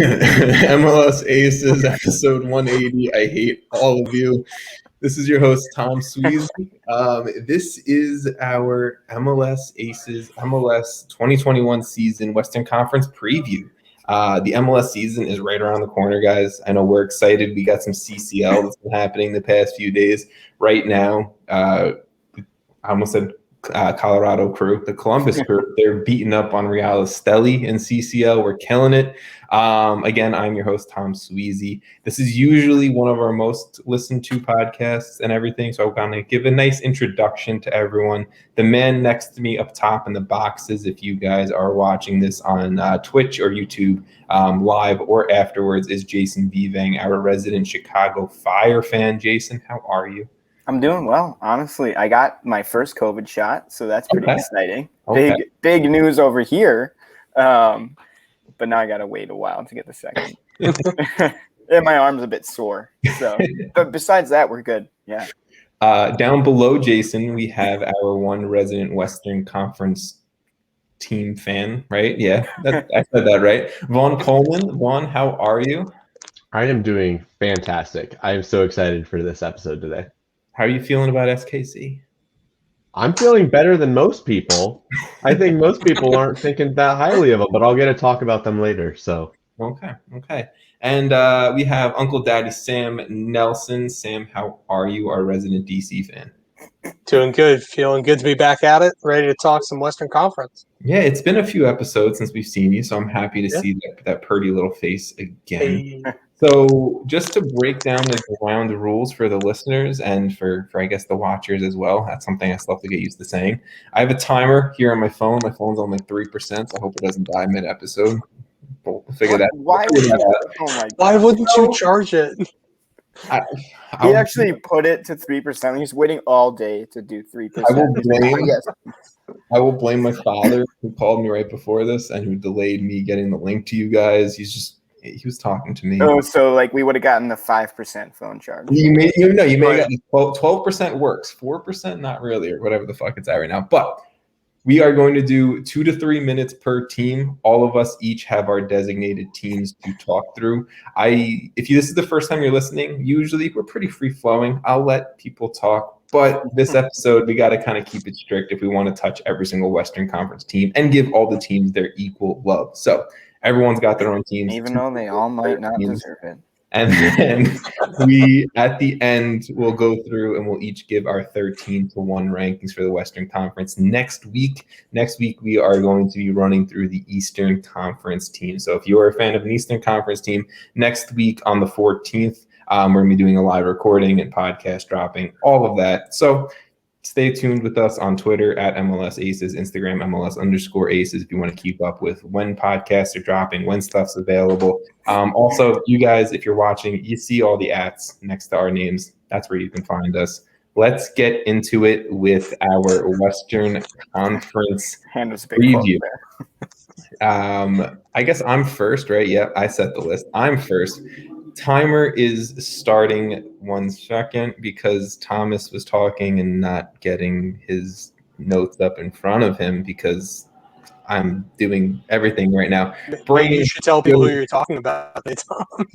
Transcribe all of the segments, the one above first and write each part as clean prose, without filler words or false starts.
MLS Aces, episode 180. I hate all of you. This is your host, Tom Sweezy. This is our MLS Aces MLS 2021 season Western Conference preview. The MLS season is right around the corner, guys. I know we're excited. We got some CCL that's been happening the past few days. Right now, I almost said Colorado crew, the Columbus crew, they're beating up on Real Esteli in CCL. We're killing it. Again, I'm your host, Tom Sweezy. This is usually one of our most listened to podcasts and everything, so I'm going to give a nice introduction to everyone. The man next to me up top in the boxes, if you guys are watching this on Twitch or YouTube live or afterwards, is Jason Vivang, our resident Chicago Fire fan. Jason, how are you? I'm doing well, honestly. I got my first COVID shot, so that's pretty exciting. Okay. Big news over here. But now I got to wait a while to get the second. And my arm's a bit sore. So, but besides that, we're good. Yeah. Down below Jason, we have our one resident Western Conference team fan, right? Yeah, I said that right. Vaughn Coleman. Vaughn, how are you? I am doing fantastic. I am so excited for this episode today. How are you feeling about SKC? I'm feeling better than most people. I think most people aren't thinking that highly of them, but I'll get to talk about them later. So okay. And we have Uncle Daddy Sam Nelson. Sam, how are you, our resident DC fan? Doing good. Feeling good to be back at it. Ready to talk some Western Conference. Yeah, it's been a few episodes since we've seen you, so I'm happy to see that pretty little face again. Hey. So just to break down the rules for the listeners and for I guess the watchers as well, that's something I still have to get used to saying. I have a timer here on my phone. My phone's on like 3%, so I hope it doesn't die mid-episode. We'll figure that out. Why wouldn't you charge it? He actually put it to 3%. He's waiting all day to do 3%. I will blame my father who called me right before this and who delayed me getting the link to you guys. He was talking to me. Oh, so like we would have gotten the 5% phone charge. You may have gotten 12% works, 4% not really, or whatever the fuck it's at right now. But we are going to do 2 to 3 minutes per team. All of us each have our designated teams to talk through. If this is the first time you're listening, usually we're pretty free flowing. I'll let people talk. But this episode, we got to kind of keep it strict if we want to touch every single Western Conference team and give all the teams their equal love. So everyone's got their own teams. Even though they all might not deserve it. And then we, at the end, we'll go through and we'll each give our 13-1 rankings for the Western Conference. Next week, we are going to be running through the Eastern Conference team. So if you're a fan of an Eastern Conference team, next week on the 14th, we're going to be doing a live recording and podcast dropping, all of that. So stay tuned with us on Twitter at MLSAces, Instagram MLS_Aces if you want to keep up with when podcasts are dropping, when stuff's available. Also, you guys, if you're watching, you see all the @ next to our names. That's where you can find us. Let's get into it with our Western Conference preview. I guess I'm first, right? Yeah, I set the list. I'm first. Timer is starting 1 second because Thomas was talking and not getting his notes up in front of him because I'm doing everything right now. Maybe you should tell people who you're talking about, Tom.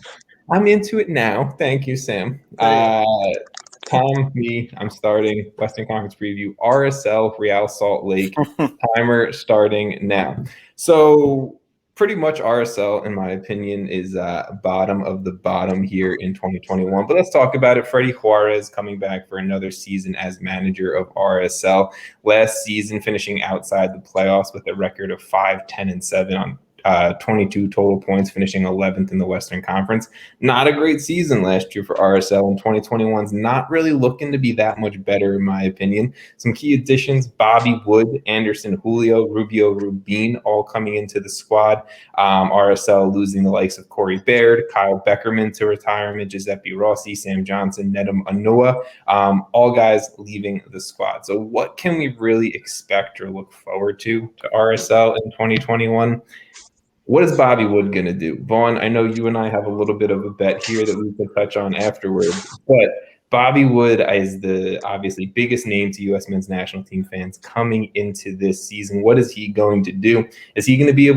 I'm into it now. Thank you, Sam. Tom, me, I'm starting Western Conference preview. RSL, Real Salt Lake. Timer starting now. So pretty much RSL, in my opinion, is bottom of the bottom here in 2021. But let's talk about it. Freddie Juarez coming back for another season as manager of RSL. Last season, finishing outside the playoffs with a record of 5-10-7 on 22 total points, finishing 11th in the Western Conference. Not a great season last year for RSL, and 2021's not really looking to be that much better, in my opinion. Some key additions: Bobby Wood, Anderson Julio, Rubio Rubin, all coming into the squad. RSL losing the likes of Corey Baird, Kyle Beckerman to retirement, Giuseppe Rossi, Sam Johnson, Nedum Anua, all guys leaving the squad. So what can we really expect or look forward to RSL in 2021? What is Bobby Wood going to do? Vaughn, I know you and I have a little bit of a bet here that we can touch on afterwards, but Bobby Wood is the obviously biggest name to U.S. men's national team fans coming into this season. What is he going to do? Is he going to be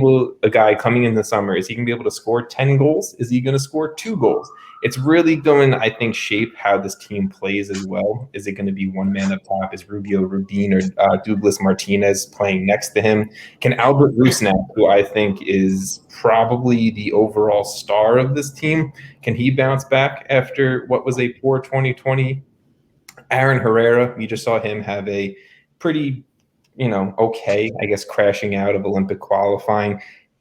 a guy coming in the summer, is he going to be able to score 10 goals? Is he going to score 2 goals? It's really going to, I think, shape how this team plays as well. Is it going to be one man up top? Is Rubio Rubin or Douglas Martinez playing next to him? Can Albert Rusnak, who I think is probably the overall star of this team, can he bounce back after what was a poor 2020? Aaron Herrera, we just saw him have a pretty, okay, I guess, crashing out of Olympic qualifying.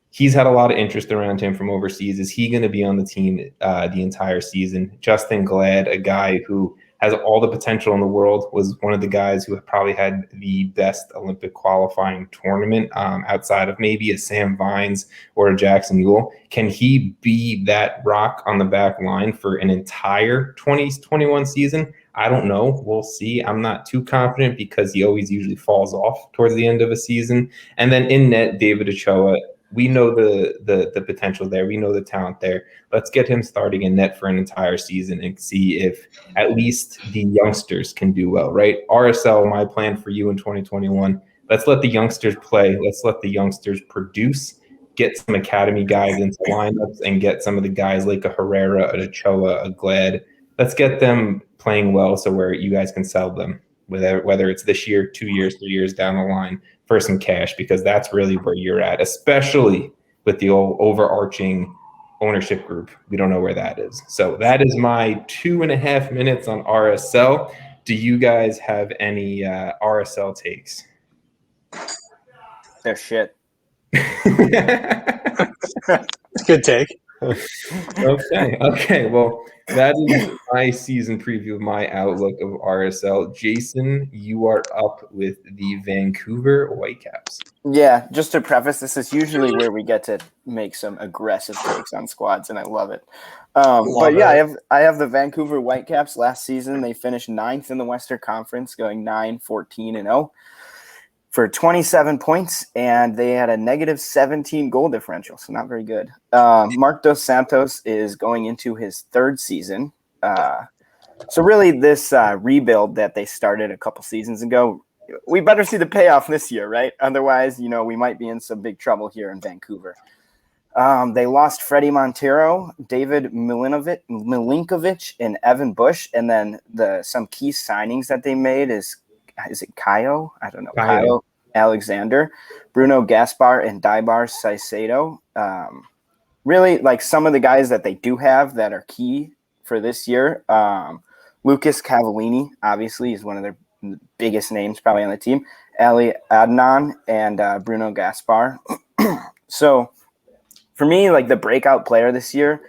He's had a lot of interest around him from overseas. Is he going to be on the team the entire season? Justin Glad, a guy who has all the potential in the world, was one of the guys who probably had the best Olympic qualifying tournament outside of maybe a Sam Vines or a Jackson Ewell. Can he be that rock on the back line for an entire 2021 season? I don't know. We'll see. I'm not too confident because he always usually falls off towards the end of a season. And then in net, David Ochoa. We know the potential there. We know the talent there. Let's get him starting in net for an entire season and see if at least the youngsters can do well, right? RSL, my plan for you in 2021, let's let the youngsters play. Let's let the youngsters produce, get some academy guys into lineups, and get some of the guys like a Herrera, an Ochoa, a Glad. Let's get them playing well so where you guys can sell them, whether it's this year, 2 years, 3 years down the line, for some cash, because that's really where you're at, especially with the old overarching ownership group. We don't know where that is. So that is my 2.5 minutes on RSL. Do you guys have any RSL takes? They're shit. Good take. Okay. Well, that is my season preview of my outlook of RSL. Jason, you are up with the Vancouver Whitecaps. Yeah, just to preface, this is usually where we get to make some aggressive takes on squads, and I love it. I have the Vancouver Whitecaps. Last season, they finished 9th in the Western Conference, going 9-14-0. For 27 points, and they had a negative 17 goal differential, so not very good. Marc Dos Santos is going into his 3rd season. So really this rebuild that they started a couple seasons ago, we better see the payoff this year, right? Otherwise, we might be in some big trouble here in Vancouver. They lost Freddie Montero, David Milinkovic, and Evan Bush, and then some key signings that they made is it Caio? I don't know. Caio Alexander, Bruno Gaspar, and Daibar Saicedo. Really, like some of the guys that they do have that are key for this year. Lucas Cavallini, obviously, is one of their biggest names probably on the team. Ali Adnan and Bruno Gaspar. So for me, like the breakout player this year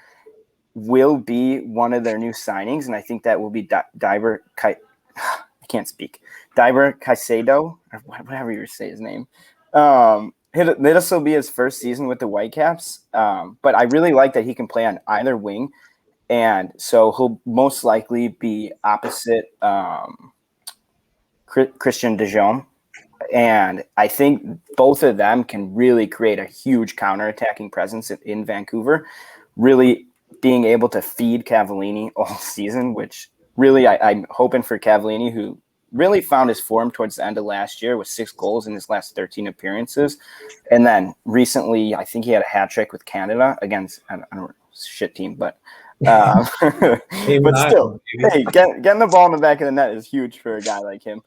will be one of their new signings, and I think that will be Daibar Caicedo, or whatever you say his name. This will be his first season with the Whitecaps, but I really like that he can play on either wing, and so he'll most likely be opposite Christian de Jong, and I think both of them can really create a huge counterattacking presence in Vancouver, really being able to feed Cavallini all season, which really I'm hoping for Cavallini, who really found his form towards the end of last year with 6 goals in his last 13 appearances. And then recently, I think he had a hat trick with Canada against, I don't know, shit team, but still, hey, getting the ball in the back of the net is huge for a guy like him.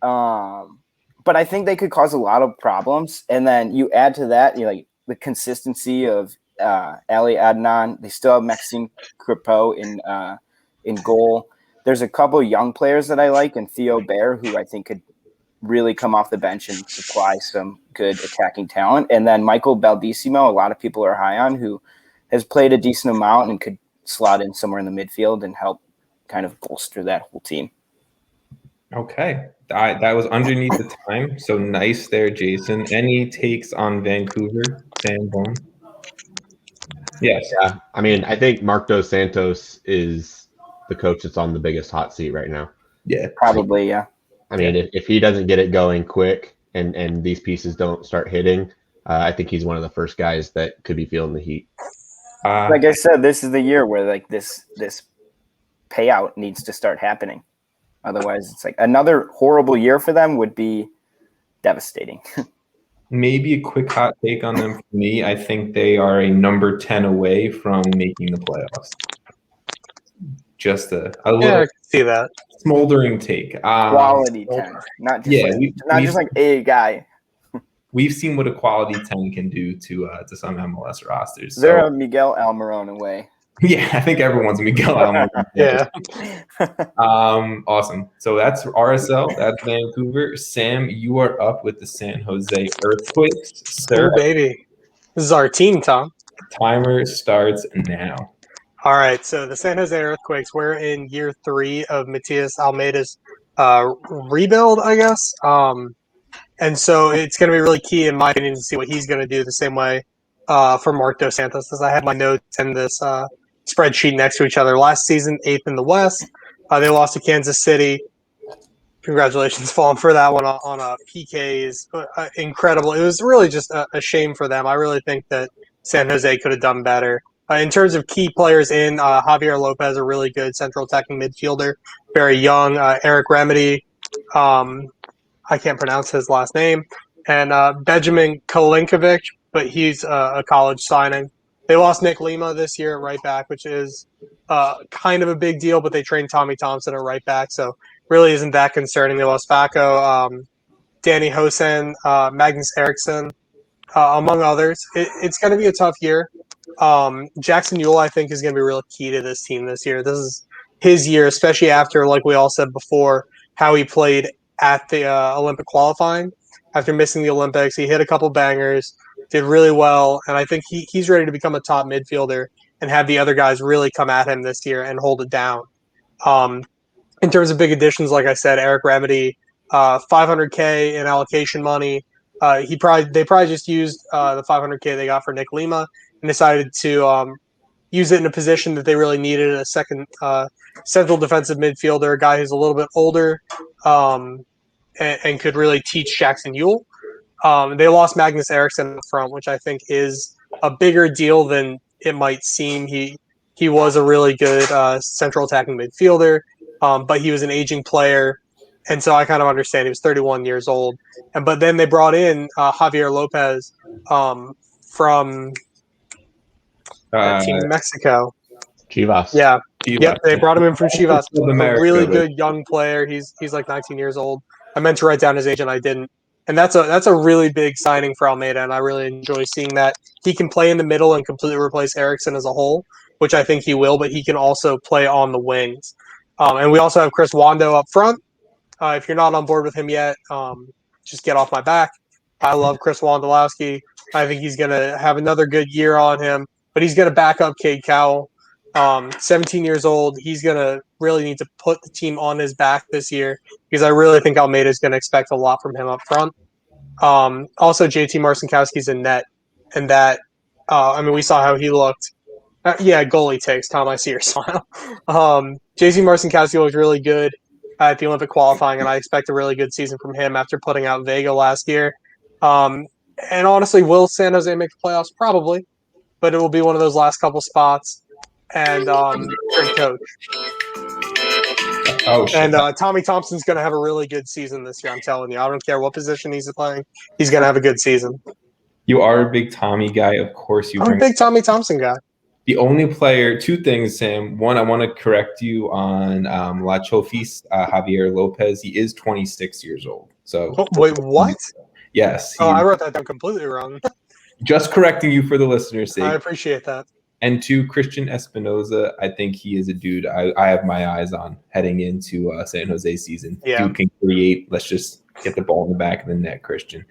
But I think they could cause a lot of problems. And then you add to that, like the consistency of Ali Adnan. They still have Maxime Crepeau in goal. There's a couple young players that I like, and Theo Bair, who I think could really come off the bench and supply some good attacking talent. And then Michael Baldissimo, a lot of people are high on, who has played a decent amount and could slot in somewhere in the midfield and help kind of bolster that whole team. Okay. That was underneath the time. So nice there, Jason. Any takes on Vancouver, Sam Vaughn? Yes. Yeah. I mean, I think Marc Dos Santos is the coach that's on the biggest hot seat right now. Yeah. Probably, yeah. I mean, if he doesn't get it going quick and these pieces don't start hitting, I think he's one of the first guys that could be feeling the heat. Like I said, this is the year where like this payout needs to start happening. Otherwise, it's like another horrible year for them would be devastating. Maybe a quick hot take on them for me. I think they are a number 10 away from making the playoffs. Just a Yeah, I little can see that. smoldering take. Quality 10, not just like a guy. We've seen what a quality 10 can do to some MLS rosters. So, They're a Miguel Almiron away. yeah, I think everyone's Miguel Almiron. Yeah. Awesome. So that's RSL. That's Vancouver. Sam, you are up with the San Jose Earthquakes. Sir, Oh, baby. This is our team, Tom. timer starts now. All right, so the San Jose Earthquakes, we're in year 3 of Matias Almeida's rebuild, I guess. And so it's going to be really key, in my opinion, to see what he's going to do the same way for Mark Dos Santos, as I have my notes and this spreadsheet next to each other. Last season, 8th in the West. They lost to Kansas City. Congratulations, Vaughn, for that one on PKs. Incredible. It was really just a shame for them. I really think that San Jose could have done better. In terms of key players in, Javier Lopez, a really good central attacking midfielder, very young. Eric Remedy, I can't pronounce his last name, and Benjamin Kolinkovic, but he's a college signing. They lost Nick Lima this year at right back, which is kind of a big deal, but they trained Tommy Thompson at right back, so really isn't that concerning. They lost Paco, Danny Hosen, Magnus Eriksson, among others. It's going to be a tough year. Jackson Ewell, I think, is going to be really key to this team this year. This is his year, especially after, like we all said before, how he played at the Olympic qualifying. After missing the Olympics, he hit a couple bangers, did really well, and I think he's ready to become a top midfielder and have the other guys really come at him this year and hold it down. In terms of big additions, like I said, Eric Remedy, $500K in allocation money. They probably just used the $500K they got for Nick Lima and decided to use it in a position that they really needed, a second central defensive midfielder, a guy who's a little bit older and could really teach Jackson Ewell. They lost Magnus Eriksson up front, which I think is a bigger deal than it might seem. He was a really good central attacking midfielder, but he was an aging player, and so I kind of understand. He was 31 years old. But then they brought in Javier Lopez from Team Mexico. Chivas. Yeah. Chivas. Yep, they brought him in from Chivas. America, a really good young player. He's like 19 years old. I meant to write down his age and I didn't. And that's a really big signing for Almeida, and I really enjoy seeing that. He can play in the middle and completely replace Eriksson as a whole, which I think he will, but he can also play on the wings. And we also have Chris Wando up front. If you're not on board with him yet, just get off my back. I love Chris Wondolowski. I think he's going to have another good year on him, but he's going to back up Cade Cowell. 17 years old. He's going to really need to put the team on his back this year because I really think Almeida is going to expect a lot from him up front. Also, JT Marcinkowski's in net, and that, we saw how he looked. Goalie takes, Tom. I see your smile. JT Marcinkowski looked really good at the Olympic qualifying, and I expect a really good season from him after putting out Vega last year. And honestly, will San Jose make the playoffs? Probably, but it will be one of those last couple spots. And great coach. Oh, shit. And Tommy Thompson's going to have a really good season this year, I'm telling you. I don't care what position he's playing. He's going to have a good season. You are a big Tommy guy. Of course you I'm a big Tommy Thompson guy. The only player, two things, Sam. One, I want to correct you on La Chofis, Javier Lopez. He is 26 years old. So wait, what? Yes. I wrote that down completely wrong. Just correcting you for the listeners' sake. I appreciate that. And two, Christian Espinoza, I think he is a dude I have my eyes on heading into San Jose season. Yeah. Dude can create. Let's just get the ball in the back of the net, Christian.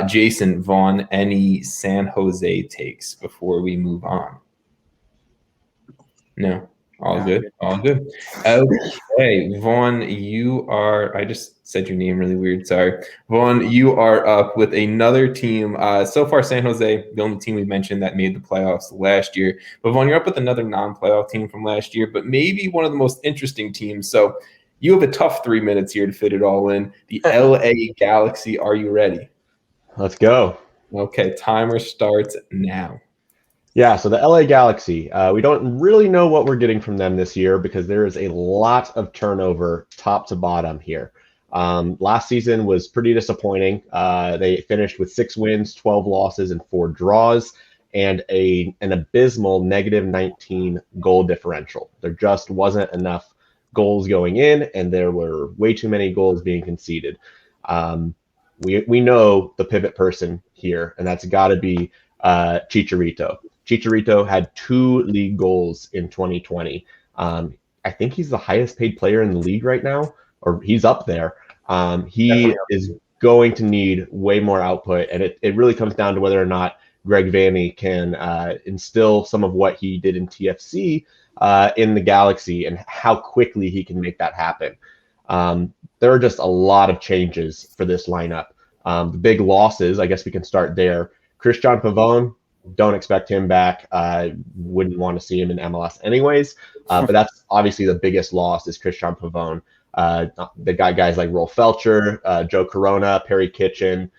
Jason, Vaughn, any San Jose takes before we move on? No. All good. All good. Okay, Vaughn, you are. I just said your name really weird. Sorry, Vaughn. You are up with another team. So far, San Jose, the only team we mentioned that made the playoffs last year. But Vaughn, you're up with another non-playoff team from last year, but maybe one of the most interesting teams. So you have a tough 3 minutes here to fit it all in. The LA Galaxy. Are you ready? Let's go. Okay, timer starts now. Yeah, so the LA Galaxy, we don't really know what we're getting from them this year because there is a lot of turnover top to bottom here. Last season was pretty disappointing. They finished with 6 wins, 12 losses, and 4 draws, and an abysmal -19 goal differential. There just wasn't enough goals going in, and there were way too many goals being conceded. We know the pivot person here, and that's got to be Chicharito. Chicharito had 2 league goals in 2020. I think he's the highest paid player in the league right now, or he's up there. He is going to need way more output, and it really comes down to whether or not Greg Vanney can instill some of what he did in TFC in the Galaxy and how quickly he can make that happen. There are just a lot of changes for this lineup. The big losses, I guess we can start there. Christian Pavone, don't expect him back. I wouldn't want to see him in MLS anyways. But that's obviously the biggest loss is Christian Pavone. They got guys like Rolf Felcher, Joe Corona, Perry Kitchen,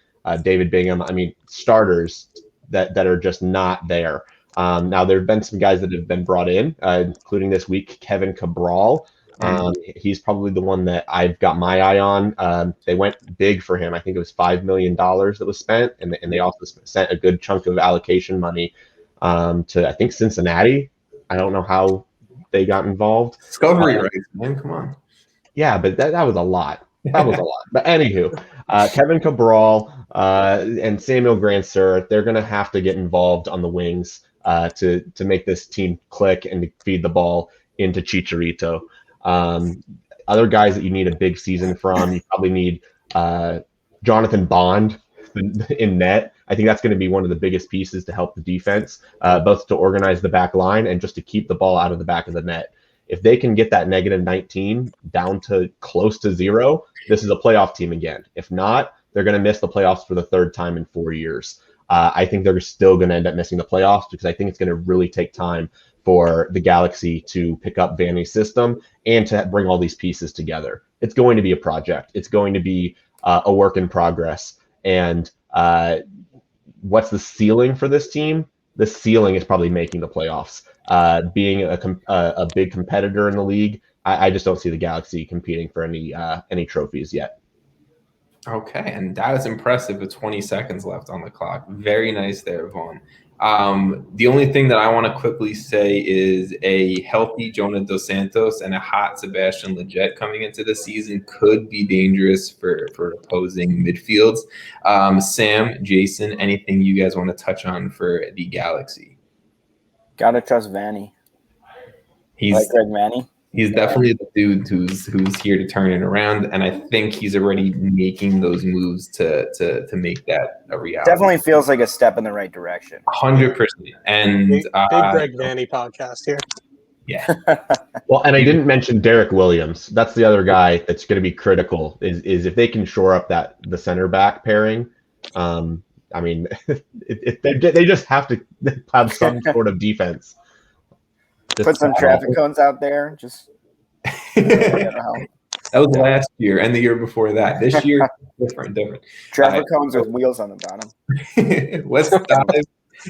David Bingham. I mean, starters that are just not there. Now, there have been some guys that have been brought in, including this week, Kevin Cabral. He's probably the one that I've got my eye on. They went big for him. I think it was $5 million that was spent, and they also sent a good chunk of allocation money to, I think, Cincinnati. I don't know how they got involved. Discovery rights, man. Come on. Yeah, but that was a lot. That was a lot. But anywho, Kevin Cabral and Samuel Grandsir, they're going to have to get involved on the wings to make this team click and to feed the ball into Chicharito. Other guys that you need a big season from, you probably need Jonathan Bond in net. I think that's going to be one of the biggest pieces to help the defense, both to organize the back line and just to keep the ball out of the back of the net. If they can get that -19 down to close to 0, this is a playoff team again. If not, they're going to miss the playoffs for the 3rd time in 4 years. I think they're still going to end up missing the playoffs because I think it's going to really take time for the Galaxy to pick up Vanney's system and to bring all these pieces together. It's going to be a project. It's going to be a work in progress. And what's the ceiling for this team? The ceiling is probably making the playoffs. Being a big competitor in the league, I just don't see the Galaxy competing for any trophies yet. Okay, and that was impressive with 20 seconds left on the clock. Very nice there, Vaughn. The only thing that I want to quickly say is a healthy Jonah Dos Santos and a hot Sebastian Lletget coming into the season could be dangerous for opposing midfields. Sam, Jason, anything you guys want to touch on for the Galaxy? Gotta trust Vanney. He's like Greg Vanney. He's definitely the dude who's here to turn it around, and I think he's already making those moves to make that a reality. Definitely feels like a step in the right direction. 100%. And big Greg Vanney podcast here. Yeah. Well, and I didn't mention Derek Williams. That's the other guy that's going to be critical. Is if they can shore up the center back pairing. I mean, they just have to have some sort of defense. Put some traffic cones out there. Just that was last year and the year before that. This year, different. Traffic cones with wheels on the bottom. Let's dive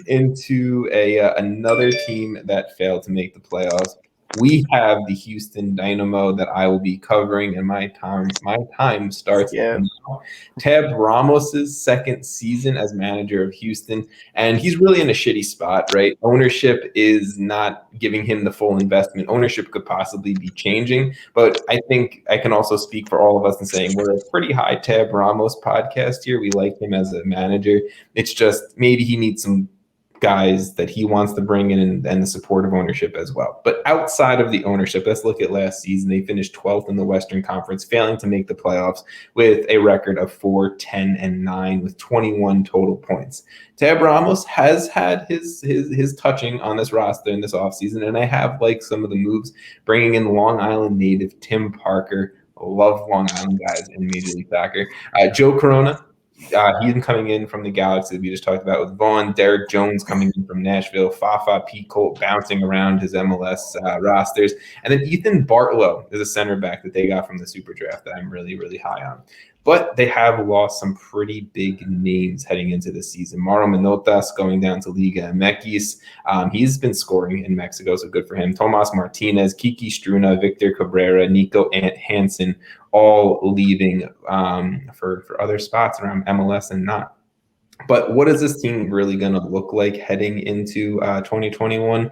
into another team that failed to make the playoffs. We have the Houston Dynamo that I will be covering, and my time starts now. Tab Ramos's second season as manager of Houston, and he's really in a shitty spot, right? Ownership is not giving him the full investment. Ownership could possibly be changing, but I think I can also speak for all of us in saying we're a pretty high Tab Ramos podcast here. We like him as a manager. It's just maybe he needs some guys that he wants to bring in and the support of ownership as well. But outside of the ownership, let's look at last season. They finished 12th in the Western Conference, failing to make the playoffs with a record of 4-10-9 with 21 total points. Tab Ramos has had his touching on this roster in this offseason, and I have liked some of the moves, bringing in Long Island native Tim Parker. Love Long Island guys in Major League Soccer. Joe Corona. He's coming in from the Galaxy we just talked about with Vaughn. Derek Jones coming in from Nashville. Fafa P. Colt bouncing around his MLS rosters. And then Ethan Bartlow is a center back that they got from the Super Draft that I'm really, really high on. But they have lost some pretty big names heading into the season. Mauro Manotas going down to Liga MX. He's been scoring in Mexico, so good for him. Tomas Martinez, Kiki Struna, Victor Cabrera, Nico Hansen, all leaving for other spots around MLS and not. But what is this team really going to look like heading into 2021?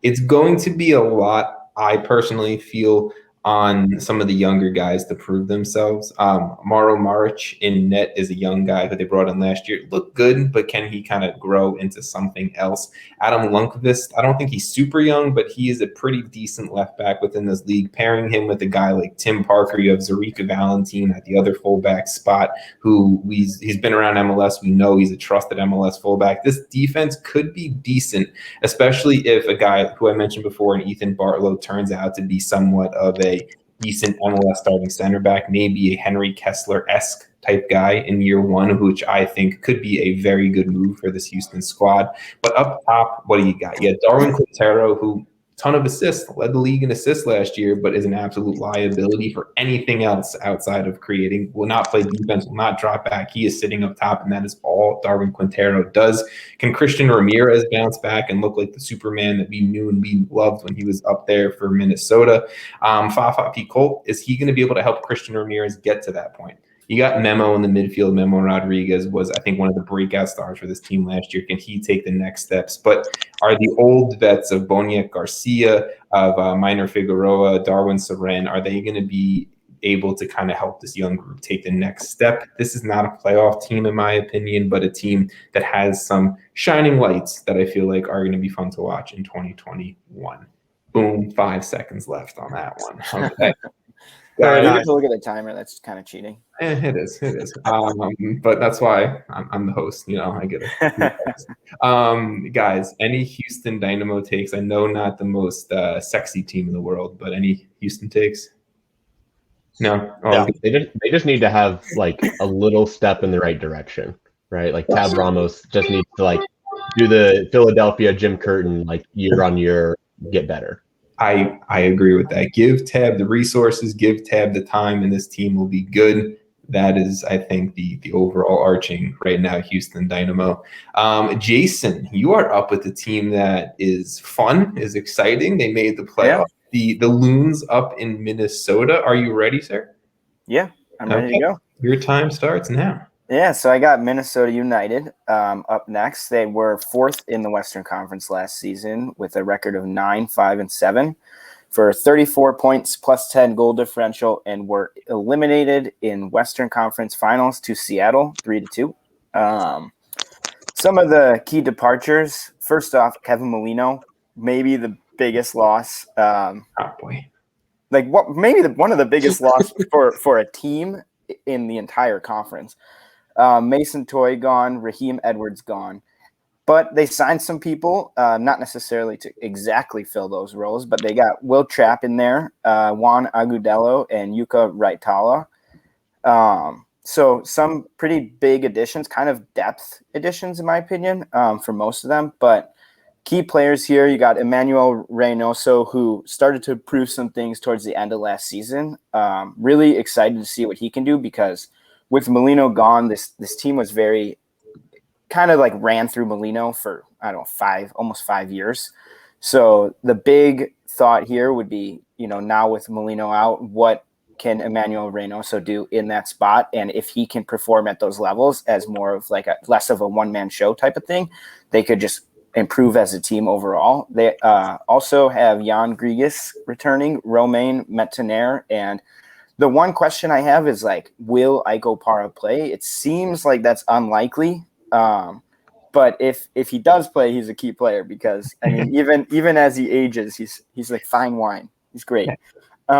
It's going to be a lot, I personally feel, on some of the younger guys to prove themselves. Mauro Maric in net is a young guy who they brought in last year. Looked good, but can he kind of grow into something else? Adam Lundqvist, I don't think he's super young, but he is a pretty decent left back within this league. Pairing him with a guy like Tim Parker, you have Zarika Valentin at the other fullback spot, who he's been around MLS. We know he's a trusted MLS fullback. This defense could be decent, especially if a guy who I mentioned before, and Ethan Bartlow, turns out to be somewhat of a decent MLS starting center back, maybe a Henry Kessler-esque type guy in year one, which I think could be a very good move for this Houston squad. But up top, what do you got? You got Darwin Quintero, who ton of assists, led the league in assists last year, but is an absolute liability for anything else outside of creating. Will not play defense, will not drop back. He is sitting up top, and that is all Darwin Quintero does. Can Christian Ramirez bounce back and look like the Superman that we knew and we loved when he was up there for Minnesota? Fafa Picoult, is he going to be able to help Christian Ramirez get to that point? You got Memo in the midfield. Memo Rodriguez was, I think, one of the breakout stars for this team last year. Can he take the next steps? But are the old vets of Boniek Garcia, of Minor Figueroa, Darwin Seren, are they going to be able to kind of help this young group take the next step? This is not a playoff team, in my opinion, but a team that has some shining lights that I feel like are going to be fun to watch in 2021. Boom, 5 seconds left on that one. Okay. You have to look at the timer. That's kind of cheating. It is. But that's why I'm the host. I get it. Guys, any Houston Dynamo takes? I know not the most sexy team in the world, but any Houston takes? No. They just need to have like a little step in the right direction, right? Like Tab Ramos just needs to like do the Philadelphia Jim Curtin like year on year, get better. I agree with that. Give Tab the resources, give Tab the time, and this team will be good. That is, I think, the overall arching right now, Houston Dynamo. Jason, you are up with a team that is fun, is exciting. They made the playoff. Yeah. The Loons up in Minnesota. Are you ready, sir? Yeah, I'm ready to go. Your time starts now. Yeah, so I got Minnesota United up next. They were fourth in the Western Conference last season with a record of 9-5-7 for 34 points plus 10 goal differential, and were eliminated in Western Conference Finals to Seattle 3-2. Some of the key departures. First off, Kevin Molino, maybe the biggest loss. Oh boy! Like what? Maybe one of the biggest loss for a team in the entire conference. Mason Toy gone, Raheem Edwards gone. But they signed some people, not necessarily to exactly fill those roles, but they got Will Trapp in there, Juan Agudelo, and Yuka Raitala. So some pretty big additions, kind of depth additions, in my opinion, for most of them. But key players here, you got Emmanuel Reynoso, who started to prove some things towards the end of last season. Really excited to see what he can do, because with Molino gone, this team was very kind of like ran through Molino for, almost 5 years. So the big thought here would be, now with Molino out, what can Emmanuel Reynoso do in that spot? And if he can perform at those levels as more of like less of a one-man show type of thing, they could just improve as a team overall. They also have Jan Grigas returning, Romain Metanire, and the one question I have is like, will Iko Para play? It seems like that's unlikely. But if he does play, he's a key player, because I mean, even as he ages, he's like fine wine. He's great. They've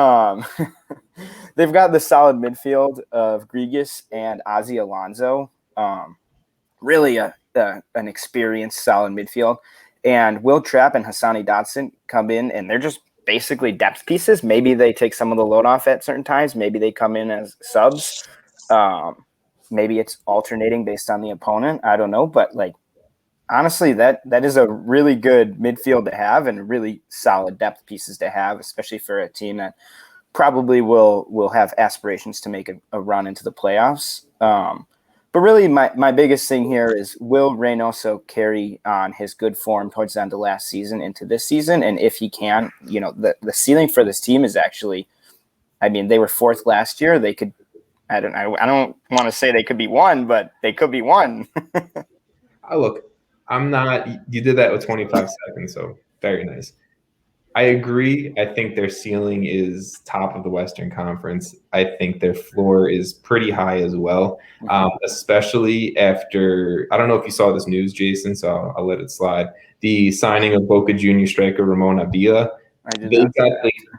got the solid midfield of Grigas and Ozzy Alonso. Really an experienced solid midfield. And Will Trapp and Hassani Dotson come in, and they're just basically depth pieces. Maybe they take some of the load off at certain times. Maybe they come in as subs. Maybe it's alternating based on the opponent. I don't know. But like, honestly, that is a really good midfield to have, and really solid depth pieces to have, especially for a team that probably will have aspirations to make a run into the playoffs. But really, my biggest thing here is, will Reynoso carry on his good form towards the end of last season into this season? And if he can, the ceiling for this team is actually, I mean, they were fourth last year. They could, I don't want to say they could be one, but they could be one. Look, you did that with 25 seconds, so very nice. I agree. I think their ceiling is top of the Western Conference. I think their floor is pretty high as well, especially after – I don't know if you saw this news, Jason, so I'll let it slide. The signing of Boca Junior striker Ramon Abila.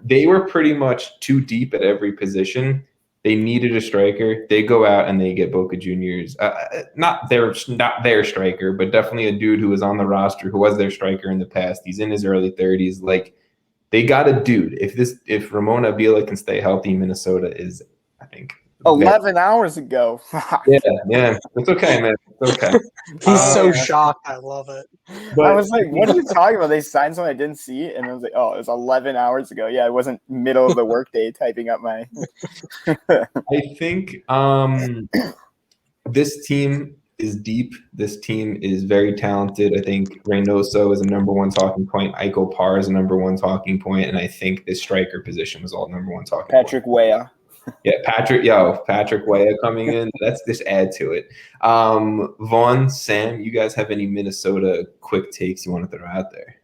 They were pretty much too deep at every position. They needed a striker. They go out and they get Boca Juniors. Not their striker, but definitely a dude who was on the roster, who was their striker in the past. He's in his early 30s. Like, they got a dude. If Ramon Abila can stay healthy, Minnesota is, I think, 11 hours ago. yeah. It's okay, man. It's okay. He's so shocked. I love it. But I was like, what are you talking about? They signed someone I didn't see it, and I was like, oh, it was 11 hours ago. Yeah, it wasn't middle of the workday typing up my – I think this team is deep. This team is very talented. I think Reynoso is a number one talking point. Eichel Parr is a number one talking point, and I think this striker position was all number one talking Patrick point. Weah. Yeah, Patrick Weah coming in. That's just add to it. Vaughn, Sam, you guys have any Minnesota quick takes you want to throw out there?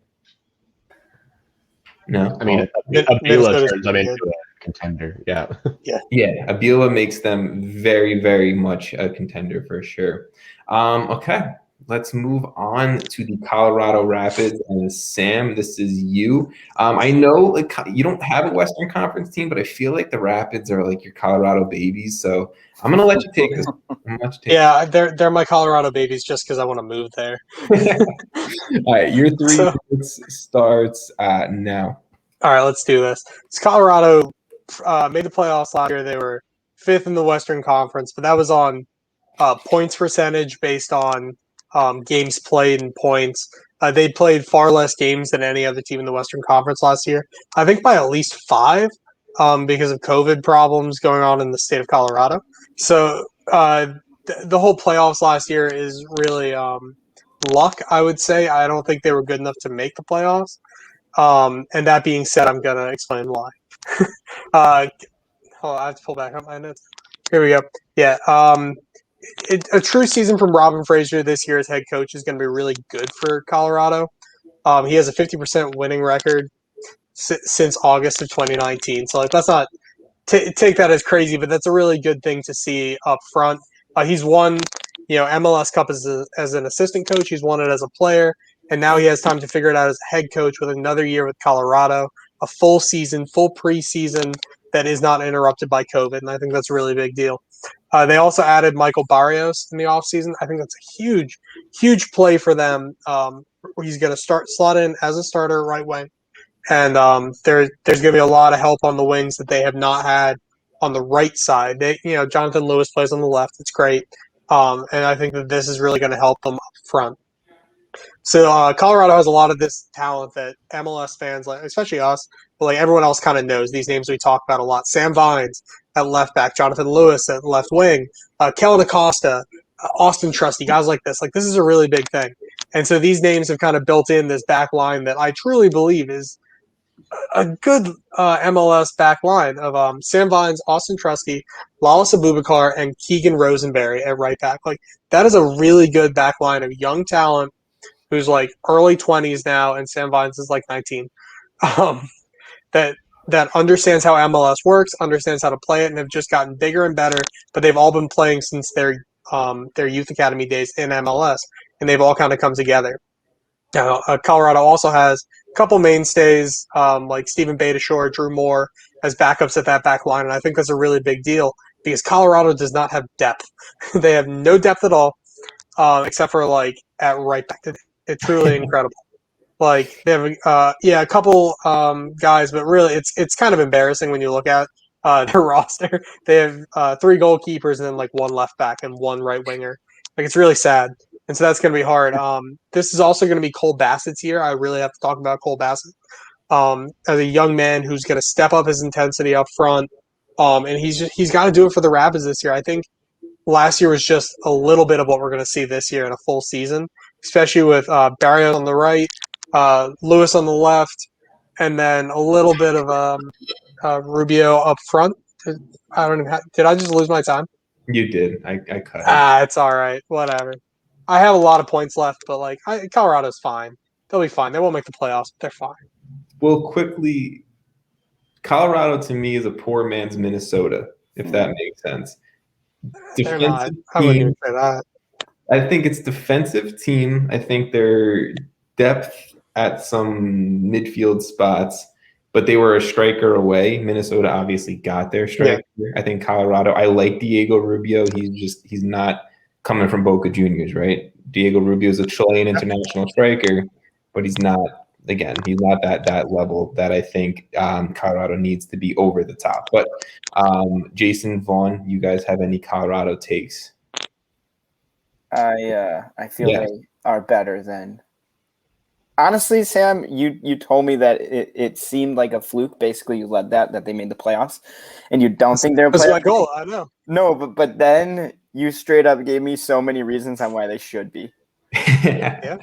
No? I mean, Abila turns them into a contender. Yeah. Yeah, Abila makes them very, very much a contender for sure. Okay, let's move on to the Colorado Rapids. And Sam, this is you. I know you don't have a Western Conference team, but I feel like the Rapids are like your Colorado babies. So I'm gonna let you take this. Yeah, they're my Colorado babies just because I want to move there. All right, your three starts now. All right, let's do this. It's Colorado made the playoffs last year. They were fifth in the Western Conference, but that was on points percentage based on games played and points. They played far less games than any other team in the Western Conference last year. I think by at least 5 because of COVID problems going on in the state of Colorado. So the whole playoffs last year is really luck, I would say. I don't think they were good enough to make the playoffs. And that being said, I'm going to explain why. I have to pull back up my notes. Here we go. Yeah. A true season from Robin Fraser this year as head coach is going to be really good for Colorado. He has a 50% winning record since August of 2019. So that's not take that as crazy, but that's a really good thing to see up front. He's won, MLS Cup as an assistant coach. He's won it as a player, and now he has time to figure it out as a head coach with another year with Colorado, a full season, full preseason that is not interrupted by COVID, and I think that's a really big deal. They also added Michael Barrios in the offseason. I think that's a huge, huge play for them. He's going to slot in as a starter right wing. And there's going to be a lot of help on the wings that they have not had on the right side. Jonathan Lewis plays on the left. It's great. And I think that this is really going to help them up front. So Colorado has a lot of this talent that MLS fans, especially us, but everyone else kind of knows. These names we talk about a lot. Sam Vines at left back, Jonathan Lewis at left wing, Kellen Acosta, Austin Trusty, guys like this. This is a really big thing. And so these names have kind of built in this back line that I truly believe is a good MLS back line of Sam Vines, Austin Trusty, Lalas Abubakar, and Keegan Rosenberry at right back. That is a really good back line of young talent who's early 20s now, and Sam Vines is 19. That understands how MLS works, understands how to play it, and have just gotten bigger and better. But they've all been playing since their youth academy days in MLS, and they've all kind of come together. Now, Colorado also has a couple mainstays like Stephen Beitashour, Drew Moore as backups at that back line, and I think that's a really big deal because Colorado does not have depth. They have no depth at all, except for at right back. It's truly incredible. They have a couple guys, but really it's kind of embarrassing when you look at their roster. They have 3 goalkeepers and then 1 left back and 1 right winger. It's really sad. And so that's going to be hard. This is also going to be Cole Bassett's year. I really have to talk about Cole Bassett. as a young man who's going to step up his intensity up front. And he's got to do it for the Rapids this year. I think last year was just a little bit of what we're going to see this year in a full season, especially with Barrios on the right, Lewis on the left, and then a little bit of Rubio up front. I don't know. Did I just lose my time? You did. I cut it. It's all right. Whatever. I have a lot of points left, but Colorado's fine. They'll be fine. They won't make the playoffs, but they're fine. Well, quickly, Colorado to me is a poor man's Minnesota, if that makes sense. They're not. I wouldn't even say that. I think it's defensive team. I think their depth at some midfield spots, but they were a striker away. Minnesota obviously got their striker. Yeah. I think Colorado, I like Diego Rubio. He's not coming from Boca Juniors, right? Diego Rubio is a Chilean international striker, but he's not that level that I think Colorado needs to be over the top. But Jason, Vaughn, you guys have any Colorado takes? I feel they are better than. Honestly, Sam, you told me that it seemed like a fluke. Basically, you led that they made the playoffs, and you don't think they're. That's my goal. I know. No, but then you straight up gave me so many reasons on why they should be. Yeah.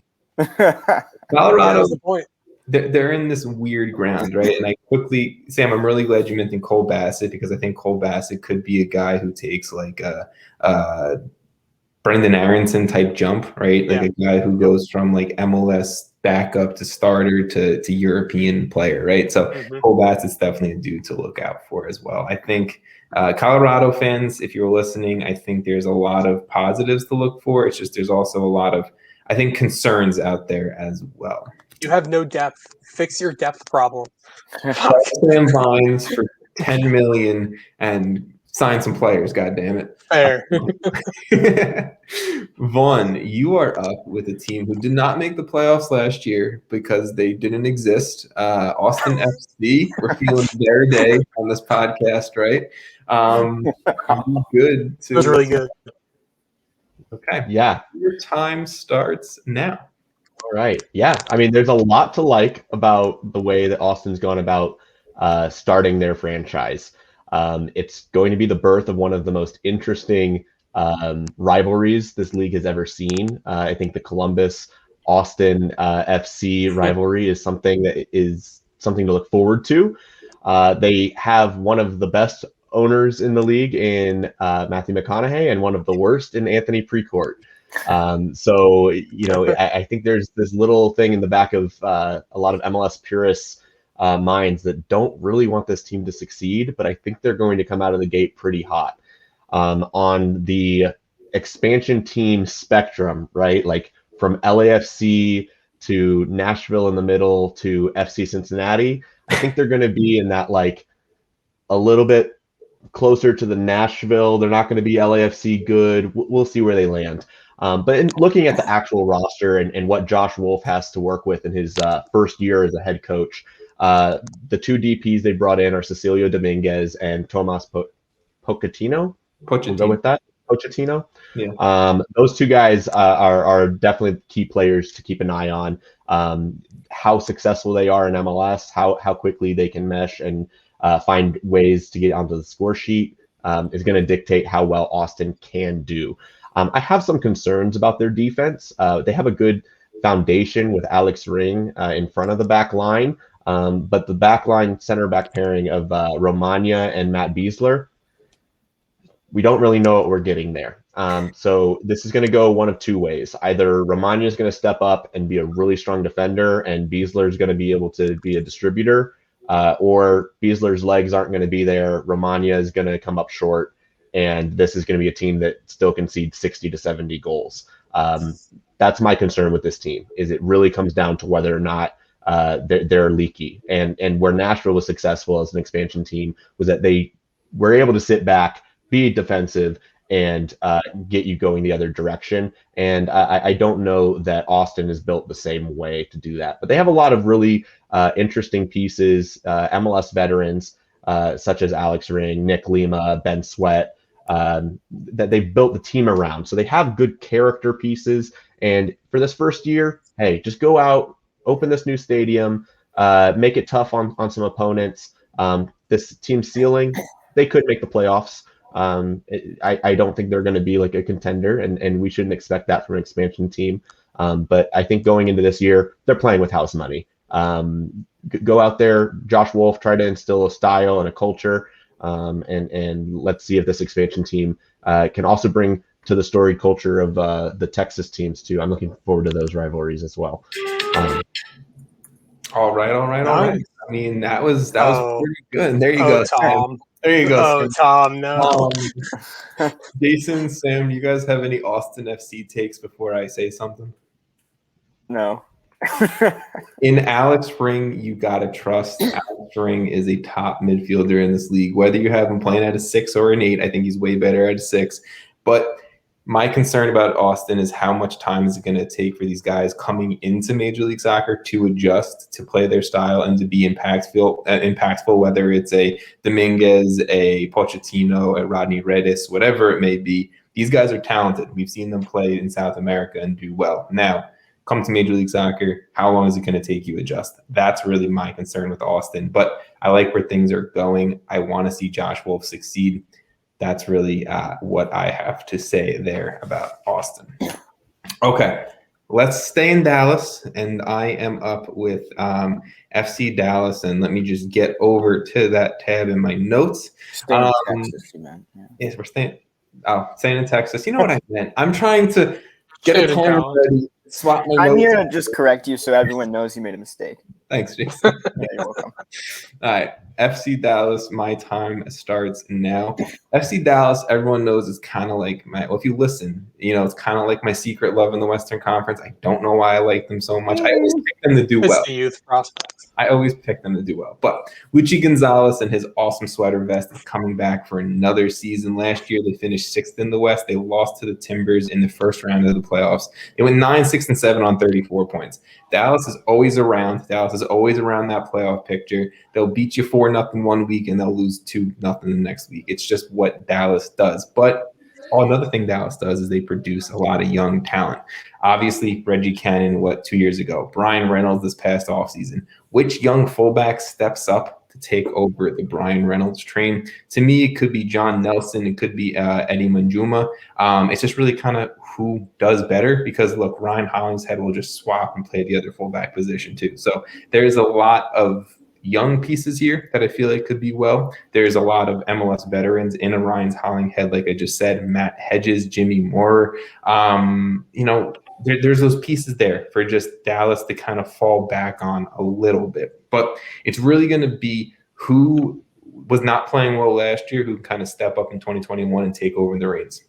Colorado. The point. They're in this weird ground, right? And Sam, I'm really glad you mentioned Cole Bassett because I think Cole Bassett could be a guy who takes like a Brendan Aronson type jump, right? Like a guy who goes from like MLS backup to starter to European player, right? So Cole Bassett's definitely a dude to look out for as well. I think Colorado fans, if you're listening, I think there's a lot of positives to look for. It's just there's also a lot of, I think, concerns out there as well. You have no depth. Fix your depth problem. Sam Vines for $10 million and sign some players. God damn it. Fair. Vaughn, you are up with a team who did not make the playoffs last year because they didn't exist. Austin FC. We're feeling their day on this podcast, right? Good. It was really good. Okay. Yeah. Your time starts now. All right. Yeah. I mean, there's a lot to like about the way that Austin's gone about starting their franchise. It's going to be the birth of one of the most interesting rivalries this league has ever seen. I think the Columbus-Austin FC rivalry is something to look forward to. They have one of the best owners in the league in Matthew McConaughey and one of the worst in Anthony Precourt. So, I think there's this little thing in the back of a lot of MLS purists' minds that don't really want this team to succeed, but I think they're going to come out of the gate pretty hot. On the expansion team spectrum, right? Like from LAFC to Nashville in the middle to FC Cincinnati, I think they're going to be in that like a little bit closer to the Nashville. They're not going to be LAFC good. We'll see where they land. But in looking at the actual roster and what Josh Wolf has to work with in his first year as a head coach, the two DPs they brought in are Cecilio Dominguez and Tomas Pochettino. Go with that. Pochettino. Yeah. Those two guys are definitely key players to keep an eye on. How successful they are in MLS, how quickly they can mesh and find ways to get onto the score sheet is going to dictate how well Austin can do. I have some concerns about their defense. They have a good foundation with Alex Ring in front of the back line, but the back line center back pairing of Romagna and Matt Beasler, we don't really know what we're getting there. So this is going to go one of two ways. Either Romagna is going to step up and be a really strong defender, and Beasler is going to be able to be a distributor, or Beasler's legs aren't going to be there. Romagna is going to come up short, and this is going to be a team that still concedes 60 to 70 goals. That's my concern with this team, is it really comes down to whether or not they're leaky. And where Nashville was successful as an expansion team was that they were able to sit back, be defensive, and get you going the other direction. And I don't know that Austin is built the same way to do that. But they have a lot of really interesting pieces, MLS veterans, such as Alex Ring, Nick Lima, Ben Sweat, that they've built the team around. So they have good character pieces. And for this first year, hey, just go out, open this new stadium, make it tough on some opponents. This team's ceiling, they could make the playoffs. I don't think they're going to be like a contender, and we shouldn't expect that from an expansion team. But I think going into this year, they're playing with house money. Go out there, Josh Wolf, try to instill a style and a culture, and let's see if this expansion team can also bring to the storied culture of the Texas teams too. I'm looking forward to those rivalries as well. All right. I mean, that was pretty good. There you go, Tom. There you go. Oh, Tom, no. Jason, Sam, you guys have any Austin FC takes before I say something? No. In Alex Ring, you gotta trust. Alex Ring is a top midfielder in this league. Whether you have him playing at a 6 or an 8, I think he's way better at a 6. But my concern about Austin is how much time is it going to take for these guys coming into Major League Soccer to adjust, to play their style, and to be impactful, whether it's a Dominguez, a Pochettino, a Rodney Redis, whatever it may be. These guys are talented. We've seen them play in South America and do well. Now, come to Major League Soccer, how long is it going to take you to adjust? That's really my concern with Austin. But I like where things are going. I want to see Josh Wolf succeed. That's really what I have to say there about Austin. Okay, let's stay in Dallas, and I am up with FC Dallas, and let me just get over to that tab in my notes. Stay in Texas, you meant. Yeah. Yes, we're staying in Texas. You know what I meant. I'm trying to get a time ready, swap my I'm notes. here to just correct you so everyone knows you made a mistake. Thanks, Jason. Yeah, you're welcome. All right, FC Dallas, my time starts now. FC Dallas, everyone knows is kind of like if you listen, it's kind of like my secret love in the Western Conference. I don't know why I like them so much. I always pick them to do well. It's the youth prospects. I always pick them to do well. But Luchi Gonzalez and his awesome sweater vest is coming back for another season. Last year, they finished 6th in the West. They lost to the Timbers in the first round of the playoffs. They went 9, 6, and 7 on 34 points. Dallas is always around. Dallas is always around that playoff picture. They'll beat you 4-0 one week, and they'll lose 2-0 the next week. It's just what Dallas does. But another thing Dallas does is they produce a lot of young talent. Obviously, Reggie Cannon, 2 years ago? Brian Reynolds this past offseason. Which young fullback steps up to take over the Brian Reynolds train? To me, it could be John Nelson. It could be Eddie Manjuma. It's just really kind of who does better because, look, Ryan Hollingshead will just swap and play the other fullback position too. So there's a lot of young pieces here that I feel like could be well. There's a lot of MLS veterans in Ryan Hollingshead, like I just said, Matt Hedges, Jimmy Moore. There's those pieces there for just Dallas to kind of fall back on a little bit. But it's really going to be who was not playing well last year, who can kind of step up in 2021 and take over the reins.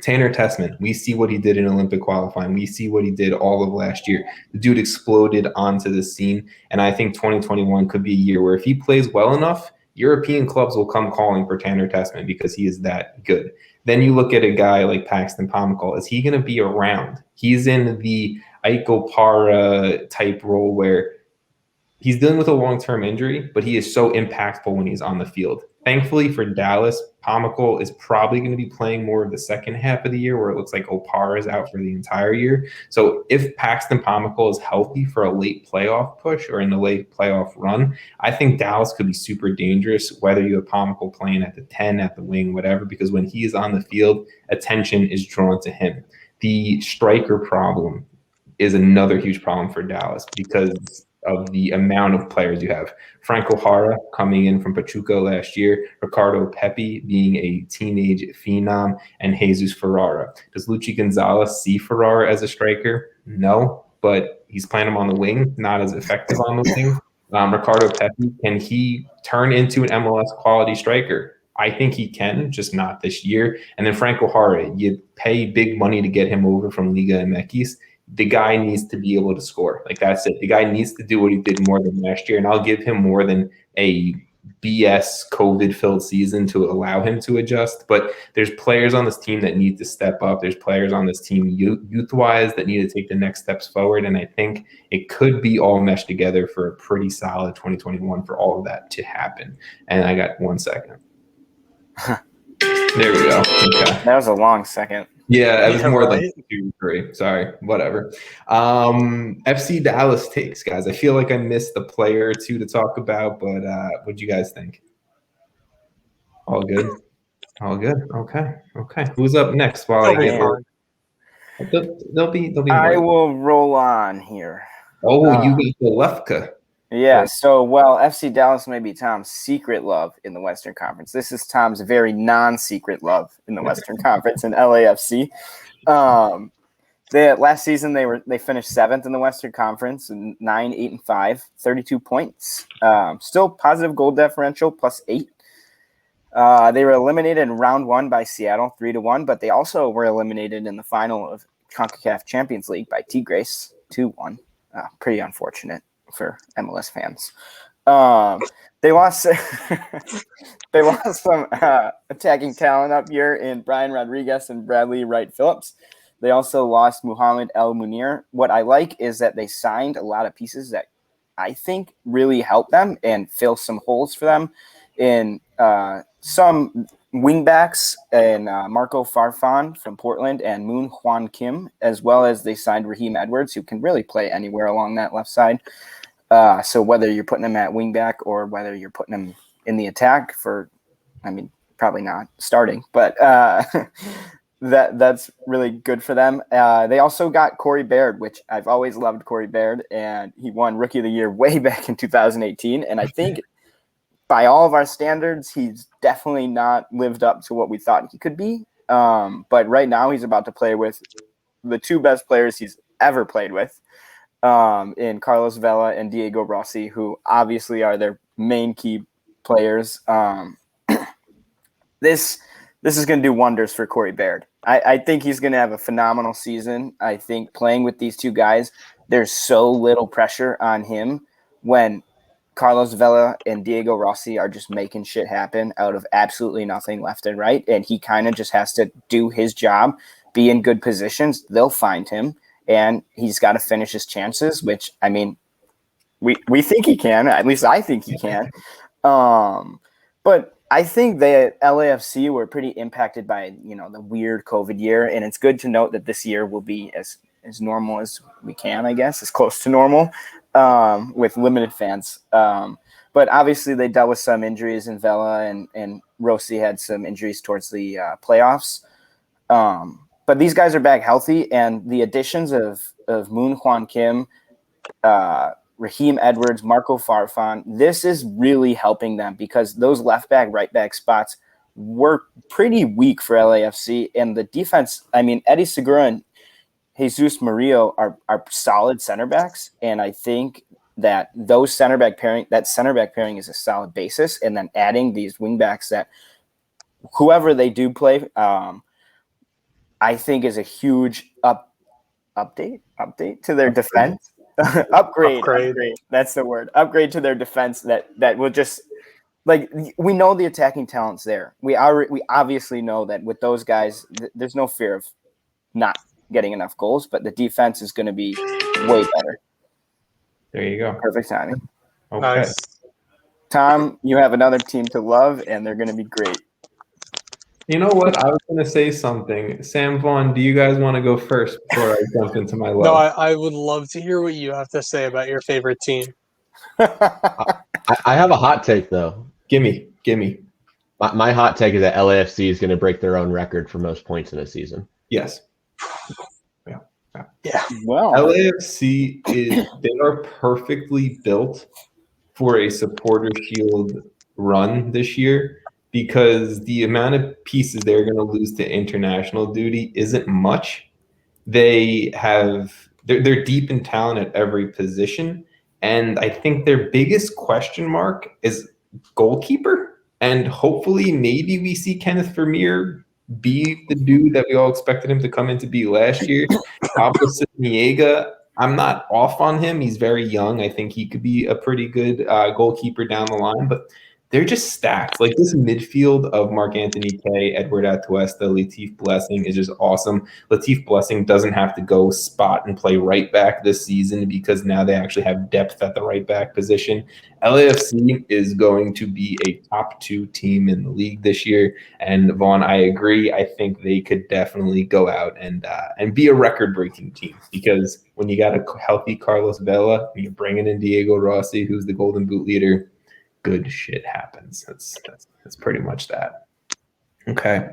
Tanner Tessman, we see what he did in Olympic qualifying. We see what he did all of last year. The dude exploded onto the scene, and I think 2021 could be a year where if he plays well enough, European clubs will come calling for Tanner Tessman because he is that good. Then you look at a guy like Paxton Pomykal. Is he going to be around? He's in the Aiko Para type role where he's dealing with a long-term injury, but he is so impactful when he's on the field. Thankfully for Dallas, Pomykal is probably going to be playing more of the second half of the year where it looks like Opara is out for the entire year. So if Paxton Pomykal is healthy for a late playoff push or in the late playoff run, I think Dallas could be super dangerous, whether you have Pomykal playing at the 10, at the wing, whatever, because when he is on the field, attention is drawn to him. The striker problem is another huge problem for Dallas because of the amount of players you have. Franco Jara coming in from Pachuca last year, Ricardo Pepi being a teenage phenom, and Jesus Ferrara. Does Luchi Gonzalez see Ferrara as a striker? No, but he's playing him on the wing, not as effective on the wing. Ricardo Pepi, can he turn into an MLS quality striker? I think he can, just not this year. And then Franco Jara, you pay big money to get him over from Liga MX. The guy needs to be able to score. Like, that's it. The guy needs to do what he did more than last year, and I'll give him more than a BS COVID-filled season to allow him to adjust. But there's players on this team that need to step up. There's players on this team youth-wise that need to take the next steps forward, and I think it could be all meshed together for a pretty solid 2021 for all of that to happen. And I got 1 second. There we go. Okay. That was a long second. Yeah, it was more right? like 2-3. Sorry, whatever. FC Dallas takes, guys. I feel like I missed the player or two to talk about, but what'd you guys think? All good. All good. Okay. Who's up next? While I They'll be get fine. they'll be I more. will roll on here. Oh, you got the Lefka. Yeah, Right. so, well, FC Dallas may be Tom's secret love in the Western Conference. This is Tom's very non-secret love in the Western Conference in LAFC. Last season they finished 7th in the Western Conference, 9-8-5, 32 points. Still positive goal differential, +8. They were eliminated in round 1 by Seattle, 3-1, but they also were eliminated in the final of CONCACAF Champions League by Tigres, 2-1. Pretty unfortunate for MLS fans. They lost some attacking talent up here in Brian Rodriguez and Bradley Wright Phillips. They also lost Muhammad El Munir. What I like is that they signed a lot of pieces that I think really help them and fill some holes for them in some wingbacks and Marco Farfan from Portland and Moon Hwan Kim, as well as they signed Raheem Edwards, who can really play anywhere along that left side. So whether you're putting him at wingback or whether you're putting him in the attack probably not starting, but that's really good for them. They also got Corey Baird, which I've always loved Corey Baird, and he won Rookie of the Year way back in 2018. And I think by all of our standards, he's definitely not lived up to what we thought he could be. But right now he's about to play with the two best players he's ever played with, in Carlos Vela and Diego Rossi, who obviously are their main key players. This is going to do wonders for Corey Baird. I think he's going to have a phenomenal season. I think playing with these two guys, there's so little pressure on him when Carlos Vela and Diego Rossi are just making shit happen out of absolutely nothing left and right. And he kind of just has to do his job, be in good positions. They'll find him, and he's got to finish his chances, which, we think he can. At least I think he can. But I think the LAFC were pretty impacted by, the weird COVID year. And it's good to note that this year will be as normal as we can, I guess, as close to normal, with limited fans. But obviously they dealt with some injuries in Vela, and Rossi had some injuries towards the playoffs. But these guys are back healthy, and the additions of Moon Hwan Kim, Raheem Edwards, Marco Farfan, this is really helping them because those left back, right back spots were pretty weak for LAFC. And the defense, Eddie Segura and Jesus Murillo are solid center backs. And I think that that center back pairing is a solid basis. And then adding these wing backs that whoever they do play, I think is a huge update to their defense. Upgrade. That's the word. Upgrade to their defense that will just, like, we know the attacking talent's there. We obviously know that with those guys, there's no fear of not getting enough goals, but the defense is going to be way better. There you go. Perfect timing. Okay. Nice. Tom, you have another team to love, and they're going to be great. You know what? I was going to say something. Sam, Vaughn, do you guys want to go first before I jump into my love? No, I would love to hear what you have to say about your favorite team. I have a hot take, though. Gimme. My hot take is that LAFC is going to break their own record for most points in a season. Yes. Yeah. Well, LAFC they are perfectly built for a supporter shield run this year, because the amount of pieces they're going to lose to international duty isn't much. They're deep in talent at every position, and I think their biggest question mark is goalkeeper. And hopefully, maybe we see Kenneth Vermeer be the dude that we all expected him to come in to be last year. Pablo Siniega, I'm not off on him. He's very young. I think he could be a pretty good goalkeeper down the line, but they're just stacked. Like this midfield of Mark Anthony Kaye, Edward Atuesta, Latif Blessing is just awesome. Latif Blessing doesn't have to go spot and play right back this season because now they actually have depth at the right back position. LAFC is going to be a top 2 team in the league this year. And Vaughn, I agree. I think they could definitely go out and be a record-breaking team because when you got a healthy Carlos Vela, you're bringing in Diego Rossi, who's the Golden Boot leader, good shit happens. That's pretty much that. Okay.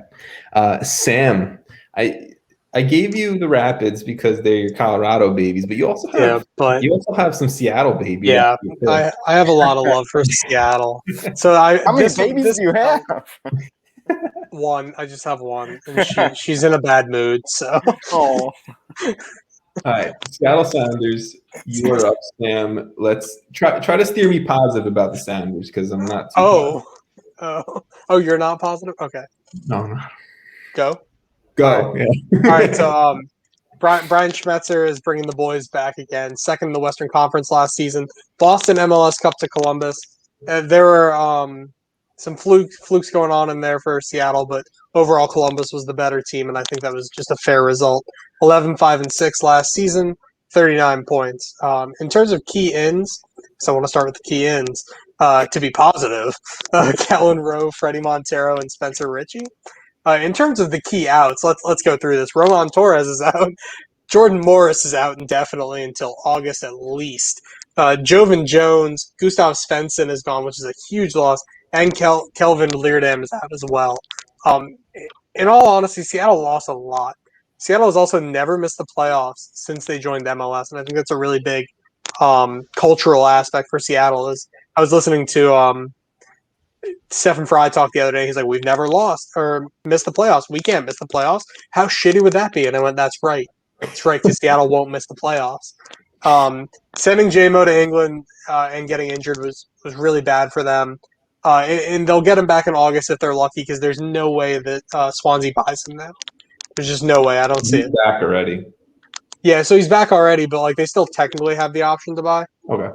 Sam, I gave you the Rapids because they're your Colorado babies, but you also have some Seattle babies. Yeah, I have a lot of love for Seattle. So how many babies do you have? One. I just have one, and she's in a bad mood. So. Oh. All right, Seattle Sounders, you are up, Sam. Let's try to steer me positive about the Sounders because I'm not too Oh, you're not positive? Okay. No. Go. All right. Yeah. All right, so Brian Schmetzer is bringing the boys back again, second in the Western Conference last season. Boston MLS Cup to Columbus. There were some flukes going on in there for Seattle, but overall Columbus was the better team, and I think that was just a fair result. 11-5-6 last season, 39 points. In terms of key ins, so I want to start with the key ins. To be positive, Kellen Rowe, Freddie Montero, and Spencer Ritchie. In terms of the key outs, let's go through this. Roman Torres is out. Jordan Morris is out indefinitely until August at least. Jovan Jones, Gustav Svensson is gone, which is a huge loss, and Kelvin Leerdam is out as well. In all honesty, Seattle lost a lot. Seattle has also never missed the playoffs since they joined MLS, and I think that's a really big cultural aspect for Seattle. I was listening to Stephen Fry talk the other day. He's like, we've never lost or missed the playoffs. We can't miss the playoffs. How shitty would that be? And I went, that's right. That's right, because Seattle won't miss the playoffs. Sending J-Mo to England and getting injured was really bad for them. And they'll get him back in August if they're lucky, because there's no way that Swansea buys him now. There's just no way. I don't see it. He's back already. Yeah, so he's back already, but like they still technically have the option to buy. Okay.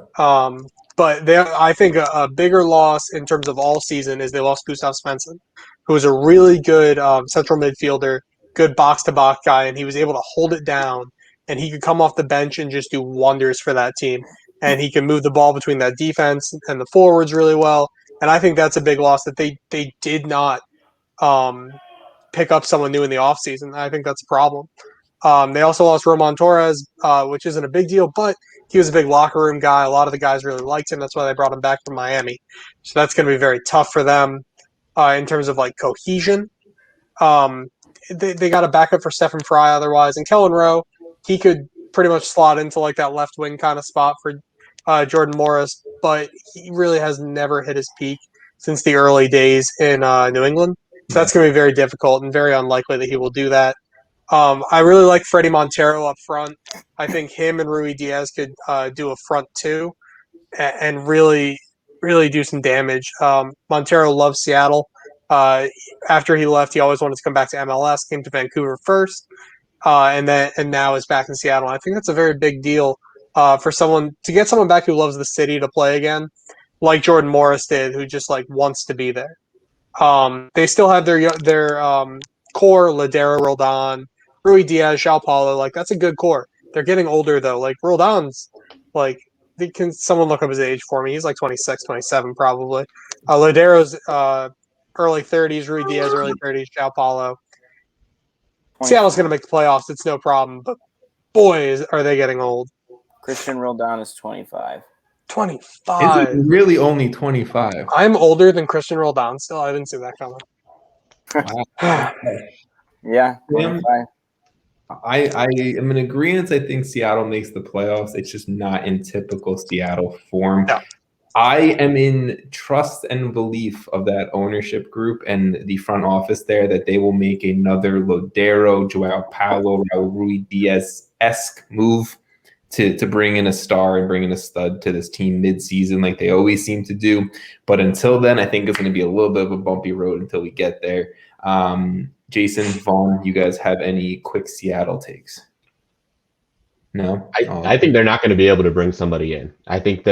But I think a bigger loss in terms of all season is they lost Gustav Svensson, who was a really good central midfielder, good box-to-box guy, and he was able to hold it down, and he could come off the bench and just do wonders for that team. And he can move the ball between that defense and the forwards really well. And I think that's a big loss that they did not pick up someone new in the offseason. I think that's a problem. They also lost Roman Torres, which isn't a big deal, but he was a big locker room guy. A lot of the guys really liked him. That's why they brought him back from Miami. So that's going to be very tough for them in terms of like cohesion. They got a backup for Stephen Fry otherwise. And Kellen Rowe, he could pretty much slot into like that left wing kind of spot for Jordan Morris, but he really has never hit his peak since the early days in New England. So that's going to be very difficult and very unlikely that he will do that. I really like Freddie Montero up front. I think him and Rui Diaz could do a front two and really, really do some damage. Montero loves Seattle. After he left, he always wanted to come back to MLS, came to Vancouver first, and now is back in Seattle. I think that's a very big deal for someone to get someone back who loves the city to play again, like Jordan Morris did, who just like wants to be there. They still have their core: Ladera, Roldan, Rui Diaz, João Paulo. Like that's a good core. They're getting older though. Like Roldan's like someone look up his age for me. He's like 26, 27 probably. Ladero's early 30s, Rui Diaz early 30s, João Paulo. Seattle's going to make the playoffs. It's no problem. But boy, are they getting old. Christian Roldan is 25. 25. Is it really only 25? I'm older than Christian Roldan still. I didn't see that coming. Wow. Yeah, 25. I am in agreement. I think Seattle makes the playoffs. It's just not in typical Seattle form. No. I am in trust and belief of that ownership group and the front office there that they will make another Lodero, Joao Paulo, Rui Diaz-esque move to bring in a star and bring in a stud to this team mid-season like they always seem to do. But until then, I think it's going to be a little bit of a bumpy road until we get there. Jason, Vaughn, you guys have any quick Seattle takes? No? I think they're not going to be able to bring somebody in. I think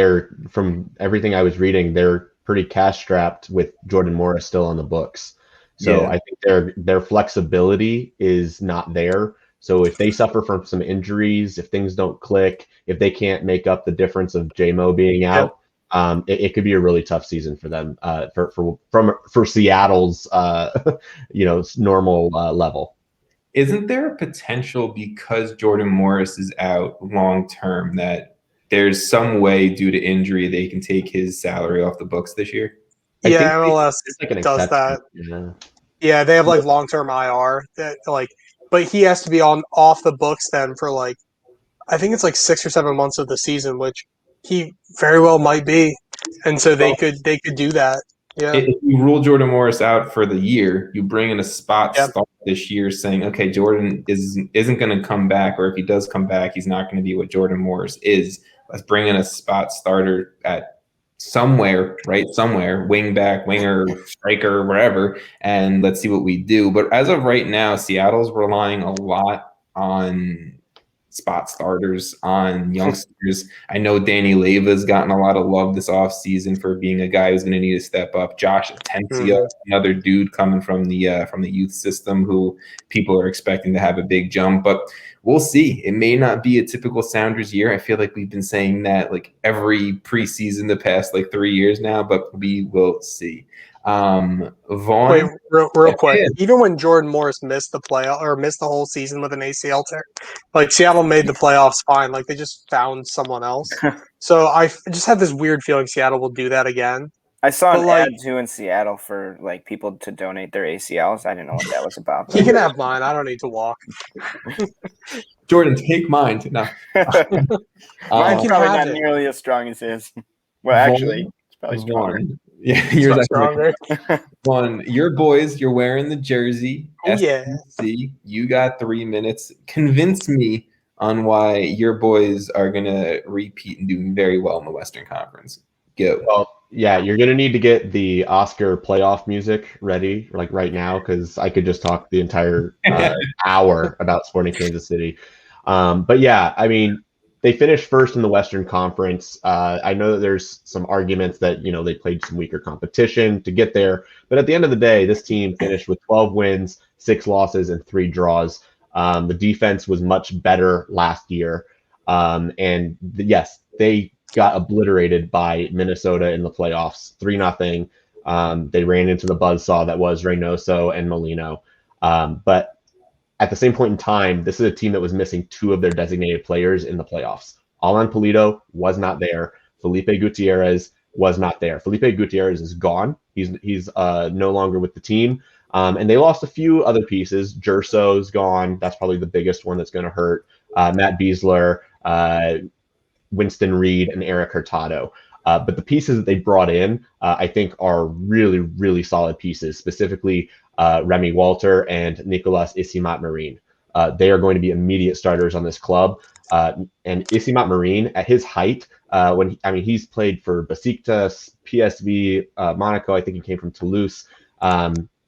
from everything I was reading, they're pretty cash strapped with Jordan Morris still on the books. So I think their flexibility is not there. So if they suffer from some injuries, if things don't click, if they can't make up the difference of JMO being out, it could be a really tough season for them for Seattle's normal level. Isn't there a potential, because Jordan Morris is out long term, that there's some way due to injury they can take his salary off the books this year? Yeah, MLS does that. Yeah, they have like long-term IR that but he has to be off the books then for I think it's 6 or 7 months of the season, which he very well might be, and so they could do that. Yeah. If you rule Jordan Morris out for the year, you bring in a spot start this year saying, okay, Jordan isn't going to come back, or if he does come back, he's not going to be what Jordan Morris is. Let's bring in a spot starter at somewhere, wing back, winger, striker, wherever, and let's see what we do. But as of right now, Seattle's relying a lot on spot starters, on youngsters. I know Danny Leva's gotten a lot of love this offseason for being a guy who's going to need to step up. Josh Atencio, another dude coming from the youth system who people are expecting to have a big jump. But we'll see. It may not be a typical Sounders year. I feel like we've been saying that every preseason the past 3 years now, but we will see. Vaughn, wait, real quick. Even when Jordan Morris missed the playoff or missed the whole season with an ACL tear, Seattle made the playoffs fine. They just found someone else. So I just have this weird feeling Seattle will do that again. I saw an ad too in Seattle for people to donate their ACLs. I didn't know what that was about. He can have mine. I don't need to walk. Jordan, take mine. No, mine's probably not nearly as strong as his. Well, actually, it's probably stronger. Yeah, you're stronger. One, your boys, you're wearing the jersey. Oh, yeah. You got 3 minutes. Convince me on why your boys are going to repeat and do very well in the Western Conference. Go. Well, yeah, you're going to need to get the Oscar playoff music ready right now, because I could just talk the entire hour about Sporting Kansas City. But yeah, I mean, they finished first in the Western Conference. I know that there's some arguments that, they played some weaker competition to get there. But at the end of the day, this team finished with 12 wins, 6 losses, and 3 draws. The defense was much better last year. Yes, they got obliterated by Minnesota in the playoffs, 3-0. They ran into the buzzsaw that was Reynoso and Molino. But at the same point in time, this is a team that was missing 2 of their designated players in the playoffs. Alan Pulido was not there. Felipe Gutierrez was not there. Felipe Gutierrez is gone. He's no longer with the team. And they lost a few other pieces. Gerso's gone. That's probably the biggest one that's going to hurt. Matt Beasler, Winston Reed, and Eric Hurtado. But the pieces that they brought in, I think, are really, really solid pieces, specifically Remy Walter and Nicolas Isimat-Marin. They are going to be immediate starters on this club. And Isimat-Marin, at his height, he's played for Besiktas, PSV, Monaco. I think he came from Toulouse.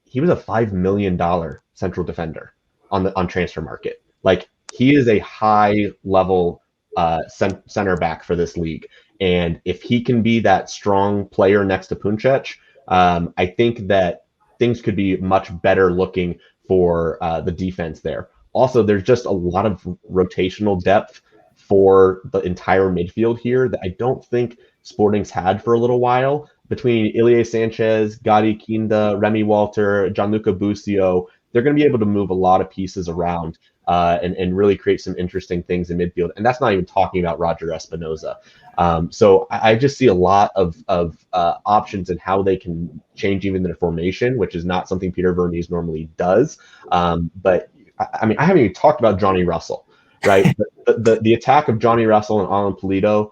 He was a $5 million central defender on transfer market. He is a high level center back for this league. And if he can be that strong player next to Puncec, I think that things could be much better looking for the defense there. Also, there's just a lot of rotational depth for the entire midfield here that I don't think Sporting's had for a little while. Between Ilie Sanchez, Gadi Kinda, Remy Walter, Gianluca Busio, they're going to be able to move a lot of pieces around and really create some interesting things in midfield. And that's not even talking about Roger Espinoza. So I just see a lot of options in how they can change even their formation, which is not something Peter Vermes normally does. But I haven't even talked about Johnny Russell, right? the attack of Johnny Russell and Alan Pulido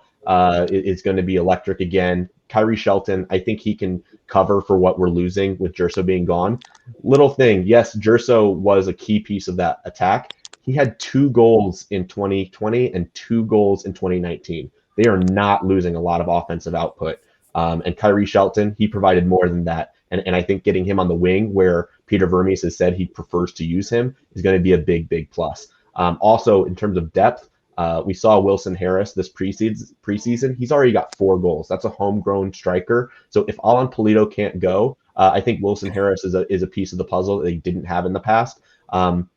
is going to be electric again. Kyrie Shelton, I think he can cover for what we're losing with Gerso being gone. Little thing, yes, Gerso was a key piece of that attack. He had 2 goals in 2020 and 2 goals in 2019. They are not losing a lot of offensive output. And Kyrie Shelton, he provided more than that. And I think getting him on the wing, where Peter Vermes has said he prefers to use him, is going to be a big, big plus. Also, in terms of depth, We saw Wilson Harris this preseason. He's already got 4 goals. That's a homegrown striker. So if Alan Pulido can't go, I think Wilson Harris is a piece of the puzzle that they didn't have in the past. And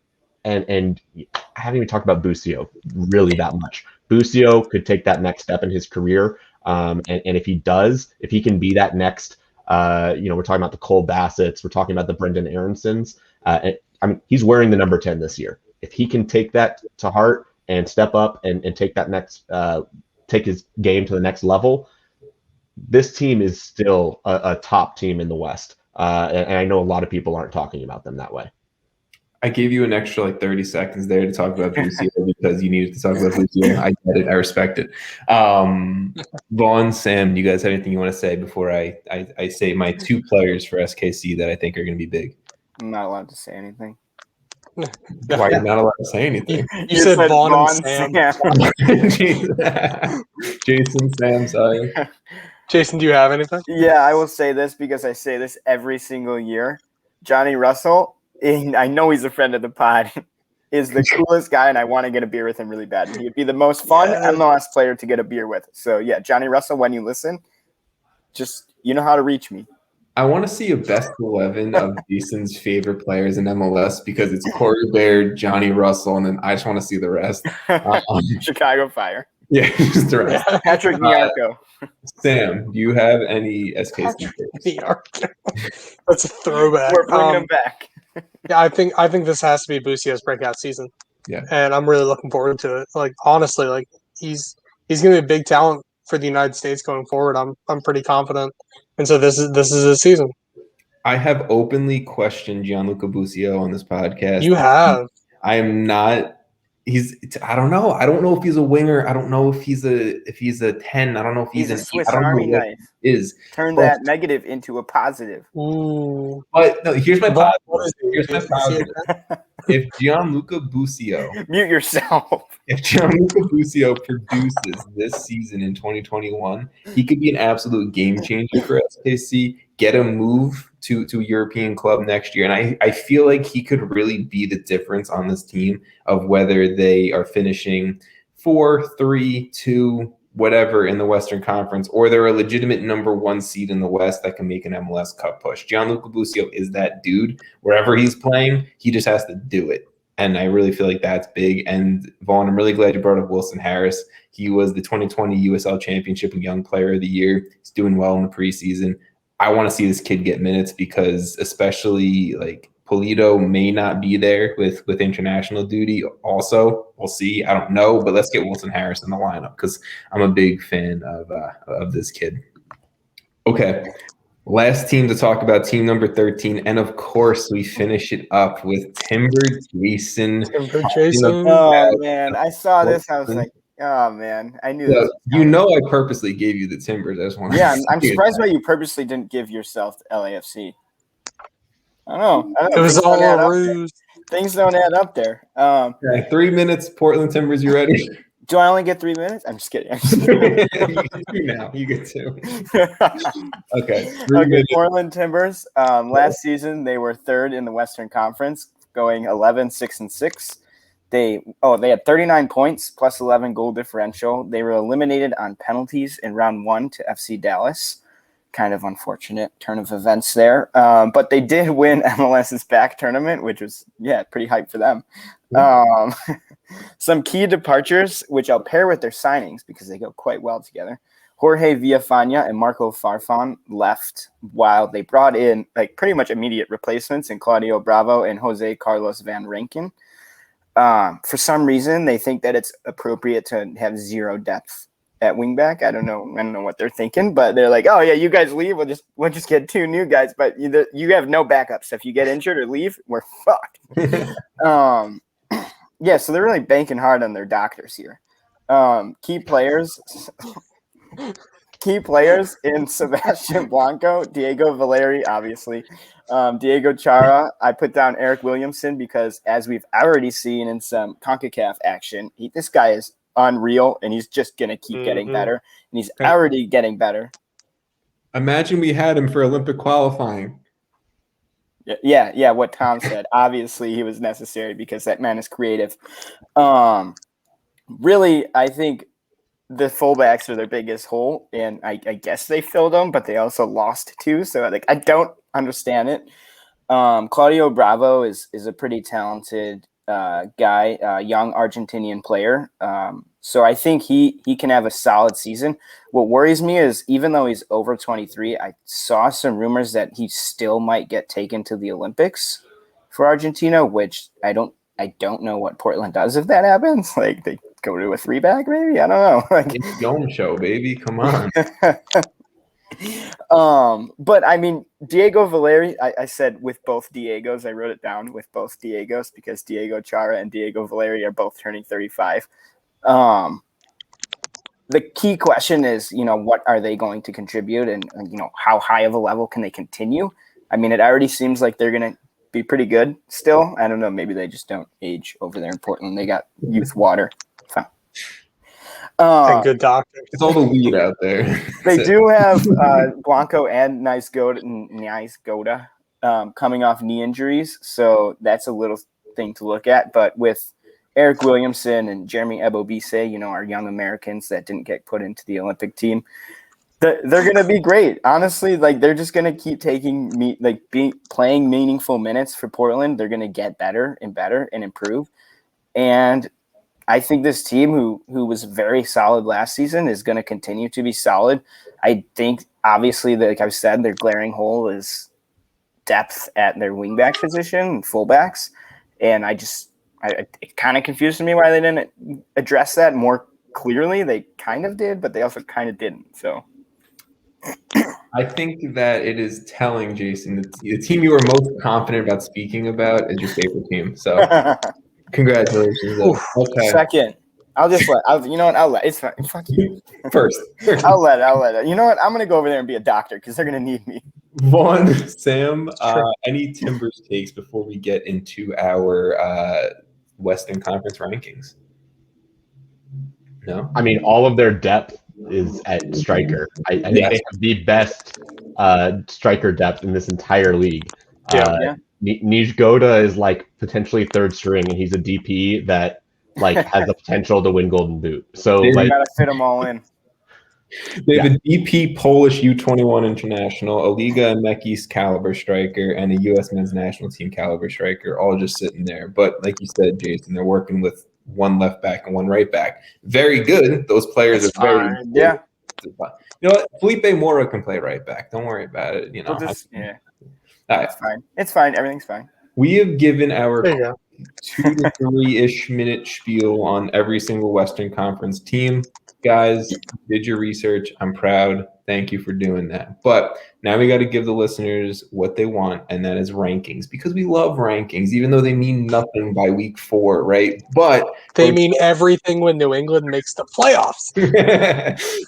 I haven't even talked about Busio really that much. Busio could take that next step in his career. And if he does, if he can be that next, we're talking about the Cole Bassett's, we're talking about the Brendan Aronsons. He's wearing the number 10 this year. If he can take that to heart and step up and take that next, take his game to the next level, this team is still a top team in the West. And I know a lot of people aren't talking about them that way. I gave you an extra 30 seconds there to talk about Busio because you needed to talk about Busio. I get it. I respect it. Vaughn, Sam, do you guys have anything you want to say before I say my 2 players for SKC that I think are going to be big? I'm not allowed to say anything. Why are you not allowed to say anything? You said Vaughn and Sam. Jason, Sam, sorry. Jason, do you have anything? Yeah, I will say this because I say this every single year. Johnny Russell, I know he's a friend of the pod, is the coolest guy, and I want to get a beer with him really bad. He'd be the most fun MLS player to get a beer with. So, yeah, Johnny Russell, when you listen, just you know how to reach me. I want to see a best 11 of Jason's favorite players in MLS because it's Corey Baird, Johnny Russell, and then I just want to see the rest. Chicago Fire. Yeah, just the rest. Patrick Nyarko. Sam, do you have any SKC? That's a throwback. We're bringing him back. Yeah, I think this has to be Busio's breakout season. Yeah, and I'm really looking forward to it. Honestly, he's gonna be a big talent for the United States going forward. I'm pretty confident, and so this is his season. I have openly questioned Gianluca Busio on this podcast. You have. I am not. I don't know. I don't know if he's a winger. I don't know if he's a 10. I don't know if he's a Swiss Army knife. Turn that negative into a positive. Ooh. But no, here's my positive. If Gianluca Busio mute yourself. If Gianluca Busio produces this season in 2021, he could be an absolute game changer for SKC. Get a move to a European club next year. And I feel like he could really be the difference on this team of whether they are finishing 4, 3, 2, whatever in the Western Conference, or they're a legitimate number 1 seed in the West that can make an MLS Cup push. Gianluca Busio is that dude. Wherever he's playing, he just has to do it. And I really feel like that's big. And Vaughn, I'm really glad you brought up Wilson Harris. He was the 2020 USL Championship and Young Player of the Year. He's doing well in the preseason. I want to see this kid get minutes because especially Pulido may not be there with international duty. Also, we'll see. I don't know, but let's get Wilson Harris in the lineup because I'm a big fan of this kid. Okay, last team to talk about, team number 13, and of course we finish it up with Timber Jason. Oh man, I saw this. I was like, oh man, I knew this. I purposely gave you the Timbers. I just want. Yeah, I'm surprised why you purposely didn't give yourself the LAFC. I don't know. It was all a ruse. Things don't add up there. 3 minutes, Portland Timbers. You ready? Do I only get 3 minutes? I'm just kidding. You get 2. Okay. Portland Timbers. Last season they were 3rd in the Western Conference, going 11-6-6. They had 39 points plus 11 goal differential. They were eliminated on penalties in round 1 to FC Dallas. Kind of unfortunate turn of events there. But they did win MLS's back tournament, which was, pretty hype for them. Some key departures, which I'll pair with their signings because they go quite well together. Jorge Villafana and Marco Farfan left while they brought in pretty much immediate replacements in Claudio Bravo and Jose Carlos Van Rankin. For some reason, they think that it's appropriate to have 0 depth at wingback. I don't know what they're thinking, but they're like, oh yeah, you guys leave. We'll just get 2 new guys, but you have no backups. If you get injured or leave, we're fucked. So they're really banking hard on their doctors here. Key players in Sebastian Blanco, Diego Valeri, obviously, Diego Chara. I put down Eric Williamson because, as we've already seen in some CONCACAF action, this guy is unreal, and he's just going to keep getting better, and he's already getting better. Imagine we had him for Olympic qualifying. Yeah, what Tom said. Obviously, he was necessary because that man is creative. really, I think the fullbacks are their biggest hole, and I guess they filled them, but they also lost two. So like, I don't understand it. Claudio Bravo is a pretty talented guy, young Argentinian player. So I think he can have a solid season. What worries me is even though he's over 23, I saw some rumors that he still might get taken to the Olympics for Argentina, which I don't know what Portland does if that happens. Like they go to a 3-back, maybe? I don't know. Like, It's Dome Show, baby. Come on. But I mean, Diego Valeri, I said with both Diegos, I wrote it down with both Diegos because Diego Chara and Diego Valeri are both turning 35. The key question is, what are they going to contribute and how high of a level can they continue? I mean, it already seems like they're going to be pretty good still. I don't know. Maybe they just don't age over there in Portland. They got youth water. And good doctors. It's all the weed out there. They do have Blanco and Nice Goda coming off knee injuries, so that's a little thing to look at. But with Eric Williamson and Jeremy Ebobisse, our young Americans that didn't get put into the Olympic team, they're going to be great. Honestly, like they're just going to keep playing meaningful minutes for Portland. They're going to get better and improve. And I think this team who was very solid last season is going to continue to be solid. I think, obviously, like I've said, their glaring hole is depth at their wingback position and fullbacks. And it kind of confused me why they didn't address that more clearly. They kind of did, but they also kind of didn't. So I think that it is telling, Jason, that the team you are most confident about speaking about is your favorite team. So congratulations. Okay. Second. I'll let it's fine. Fuck you. First. I'll let it. You know what? I'm going to go over there and be a doctor because they're going to need me. Vaughn, Sam, any Timbers takes before we get into our Western Conference rankings? No? I mean, all of their depth is at striker. I think they have the best striker depth in this entire league. Yeah. Nij Goda is like potentially third string, and he's a DP that has the potential to win Golden Boot. So you gotta fit them all in. They have a DP Polish U21 international, a Liga MX caliber striker, and a U.S. men's national team caliber striker, all just sitting there. But like you said, Jason, they're working with one left back and one right back. Very good. Those players are very good. Yeah. You know what? Felipe Mora can play right back. Don't worry about it. It's fine. It's fine. Everything's fine. We have given our 2 to 3-ish minute spiel on every single Western Conference team. Guys, did your research. I'm proud. Thank you for doing that. But now we got to give the listeners what they want, and that is rankings, because we love rankings, even though they mean nothing by week 4, right? But they mean everything when New England makes the playoffs.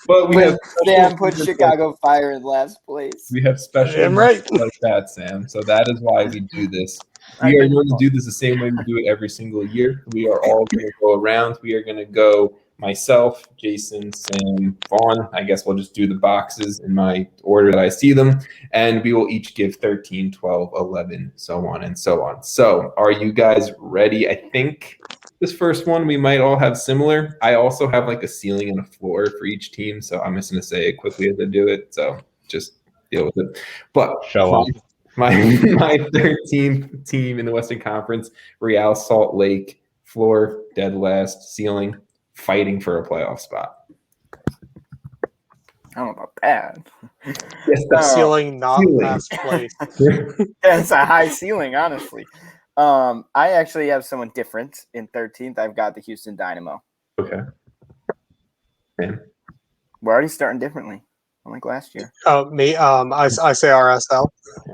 But we have Sam put Chicago Fire in last place. We have special like that, Sam. So that is why we do this. We are going to do this the same way we do it every single year. We are all going to go around. We are going to go myself, Jason, Sam, Vaughn. I guess we'll just do the boxes in my order that I see them. And we will each give 13, 12, 11, so on and so on. So are you guys ready? I think this first one we might all have similar. I also have like a ceiling and a floor for each team. So I'm just going to say it quickly as I do it. So just deal with it. But show off. My 13th team in the Western Conference, Real Salt Lake, floor, dead last, ceiling, fighting for a playoff spot. I don't know about that. Yes, ceiling, not last place. It's a high ceiling, honestly. I actually have someone different in 13th. I've got the Houston Dynamo. Okay. Man. We're already starting differently, unlike last year. Me, I say RSL.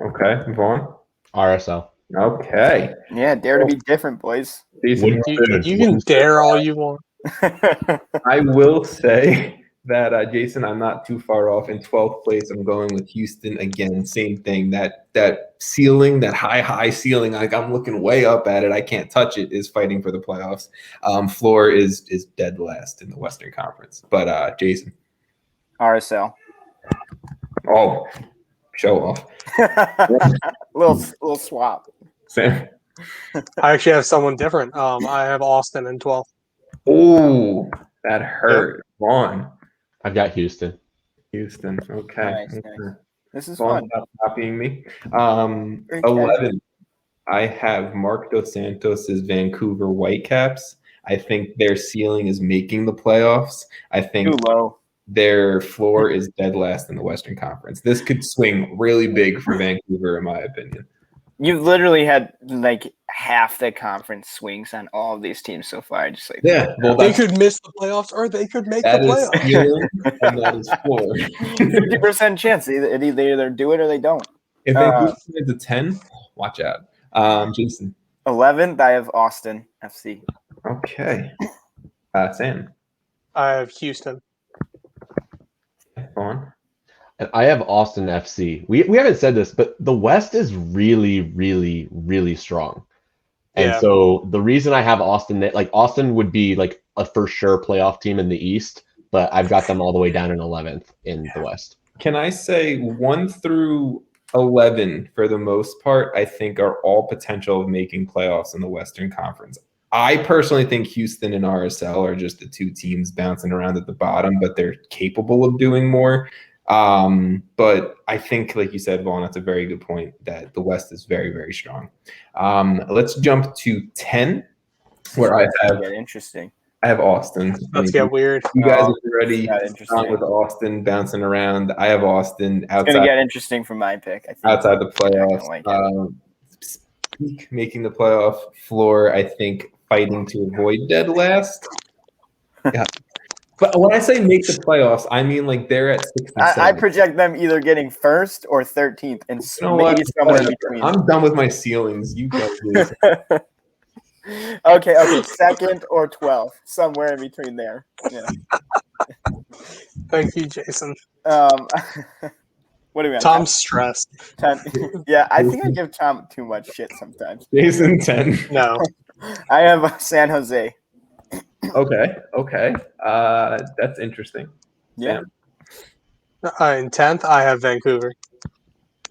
Okay, Vaughn. RSL. Okay. Yeah, dare to be different, boys. You can dare all you want. I will say that, Jason, I'm not too far off. In 12th place, I'm going with Houston again. Same thing. That ceiling, that high ceiling, like I'm looking way up at it. I can't touch it, is fighting for the playoffs. Floor is dead last in the Western Conference. But, Jason. RSL. Oh, show off. little swap. Sam. I actually have someone different. I have Austin in 12th. Oh, that hurt. Vaughn. I've got Houston. Houston. Okay. Nice. This is Vaughn, fun. stop copying me. Very 11. I have Mark Dos Santos' Vancouver Whitecaps. I think their ceiling is making the playoffs. I think Too low. their floor is dead last in the Western Conference. This could swing really big for Vancouver, in my opinion. You've literally had like half the conference swings on all of these teams so far. Just like Yeah, well, They could miss the playoffs or they could make the that is playoffs. ceiling and that is floor. 50% chance they either do it or they don't. If Vancouver wins a 10, watch out. Jason. 11th, I have Austin FC. Okay. Sam. I have Houston. Vaughn. And I have Austin FC. We haven't said this, but the West is really, really, really strong. And Yeah. so the reason I have Austin, like Austin would be like a for sure playoff team in the East, but I've got them all the way down in 11th in the West. Can I say 1 through 11 for the most part, I think are all potential of making playoffs in the Western Conference. I personally think Houston and RSL are just the two teams bouncing around at the bottom, but they're capable of doing more. But I think, like you said, Vaughn, that's a very good point that the West is very, very strong. Let's jump to 10, where I have interesting. I have Austin. Let's get weird. You guys are already interesting. with Austin bouncing around. I have Austin It's going to get interesting from my pick. I think. Outside the playoffs. Like making the playoff floor, I think fighting to avoid dead last. Yeah. But when I say make the playoffs, I mean like they're at 67. I project them either getting first or 13th, and maybe somewhere in between. I'm done with my ceilings. You guys do. Okay, second or 12th, somewhere in between there. Yeah. Thank you, Jason. What do we have? Tom's stressed. 10. Yeah, I think I give Tom too much shit sometimes. Jason 10. No. I have San Jose. Okay. That's interesting. Yeah. In 10th, I have Vancouver.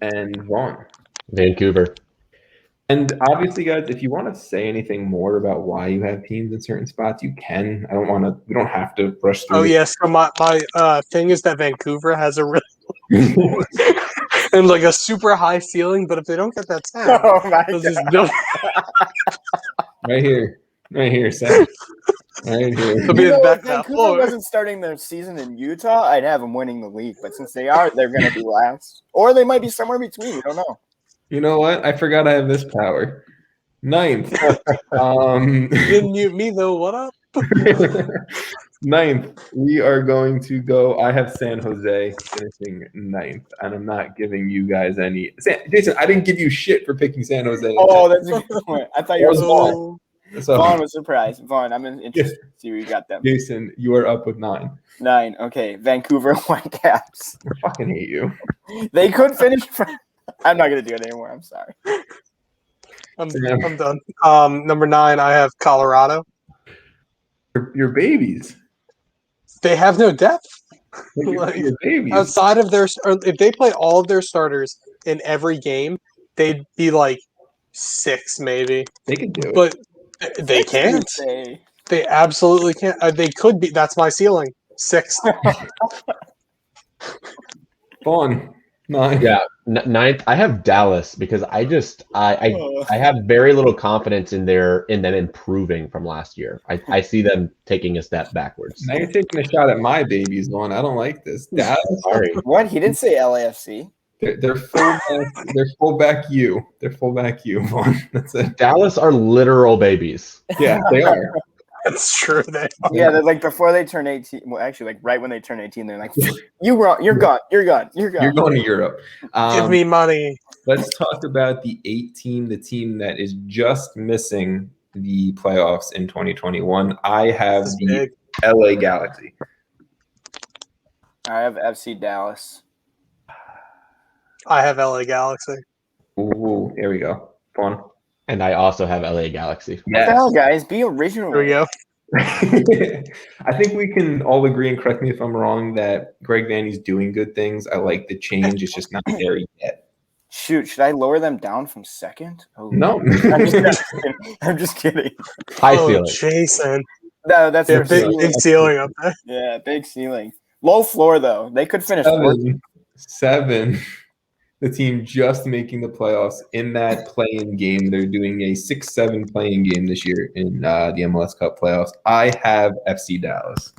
And Vaughn. Vancouver. And obviously, guys, if you want to say anything more about why you have teams in certain spots, you can. We don't have to rush through. Oh, yes. So my thing is that Vancouver has a really and like a super high ceiling, but if they don't get that 10, Oh my God. Right here, Sam. Right here. It'll be If back Vancouver wasn't starting their season in Utah, I'd have them winning the league. But since they are, they're going to be last. Or they might be somewhere between. We don't know. You know what? I forgot I have this power. 9th. Didn't mute me, though. What up? 9th. We are going to go. I have San Jose finishing 9th. And I'm not giving you guys any. Jason, I didn't give you shit for picking San Jose. Oh, that's a good point. I thought you were Vaughn. Vaughn was surprised. Vaughn, I'm interested to see where you got them. Jason, you are up with 9. 9. Okay, Vancouver Whitecaps. I fucking hate you. They could finish. I'm not gonna do it anymore. I'm sorry. I'm done. Number 9, I have Colorado. Your babies. They have no depth. Your babies. Outside of if they play all of their starters in every game, they'd be like 6 maybe. They can do it. But they can't. They absolutely can't. They could be. That's my ceiling. 6. Vaughn. 9. Yeah, 9th. I have Dallas because I have very little confidence in them improving from last year. I see them taking a step backwards. Now you're taking a shot at my babies, Vaughn. I don't like this. Dallas. Sorry. What? He didn't say LAFC. They're fullback. They're fullback you. They're fullback you, Vaughn. That's it. Dallas are literal babies. Yeah, they are. That's true. Yeah, they're like before they turn 18. Well, actually, like right when they turn 18, they're like, you're gone. You're going to Europe. Give me money. Let's talk about the 8 team, the team that is just missing the playoffs in 2021. I have the LA Galaxy. I have FC Dallas. I have LA Galaxy. Ooh, there we go. Fun. And I also have LA Galaxy. What the hell, guys? Be original. There we go. I think we can all agree, and correct me if I'm wrong, that Greg Vanney's doing good things. I like the change. It's just not there yet. Shoot, should I lower them down from second? Oh. No. I'm just kidding. High ceiling. Jason. No, that's their big ceiling. ceiling up there. Yeah, big ceiling. Low floor though. They could finish fourth. Seven. The team just making the playoffs in that play-in game. They're doing a 6-7 play-in game this year in the MLS Cup playoffs. I have FC Dallas.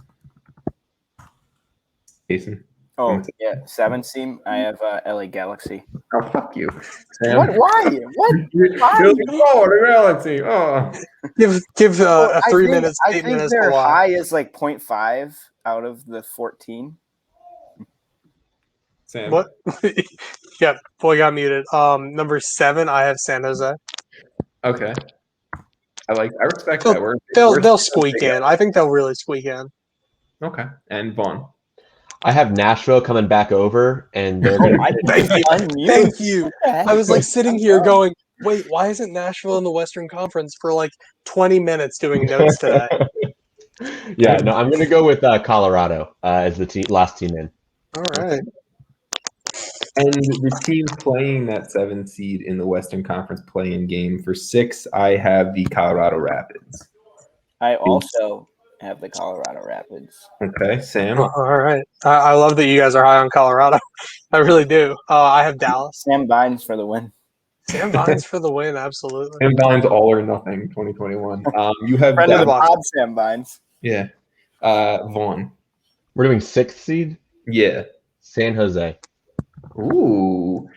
Jason? Oh, yeah. 7 team. I have LA Galaxy. Oh, fuck you. Sam? What? Why? What? You're the Galaxy. Oh. Give a 3 minutes, I 8 think minutes their to why. high is like 0.5 out of the 14. Sam? What? Yeah, boy got muted. Number 7, I have San Jose. Okay. I respect that. They'll squeak in. I think they'll really squeak in. Okay. And Vaughn? I have Nashville coming back over, and they're going to. Thank you. I was like sitting here going, wait, why isn't Nashville in the Western Conference for like 20 minutes doing notes today? Yeah, no, I'm going to go with Colorado as the last team in. All right. And the team playing that 7 seed in the Western Conference play-in game for 6, I have the Colorado Rapids. I also have the Colorado Rapids. Okay, Sam? All right. I love that you guys are high on Colorado. I really do. I have Dallas. Sam Vines for the win. Sam Vines for the win, absolutely. Sam Vines all or nothing 2021. You have Friend of the Dallas. pod, Sam Vines. Yeah. Vaughn. We're doing 6th seed? Yeah. San Jose. Ooh.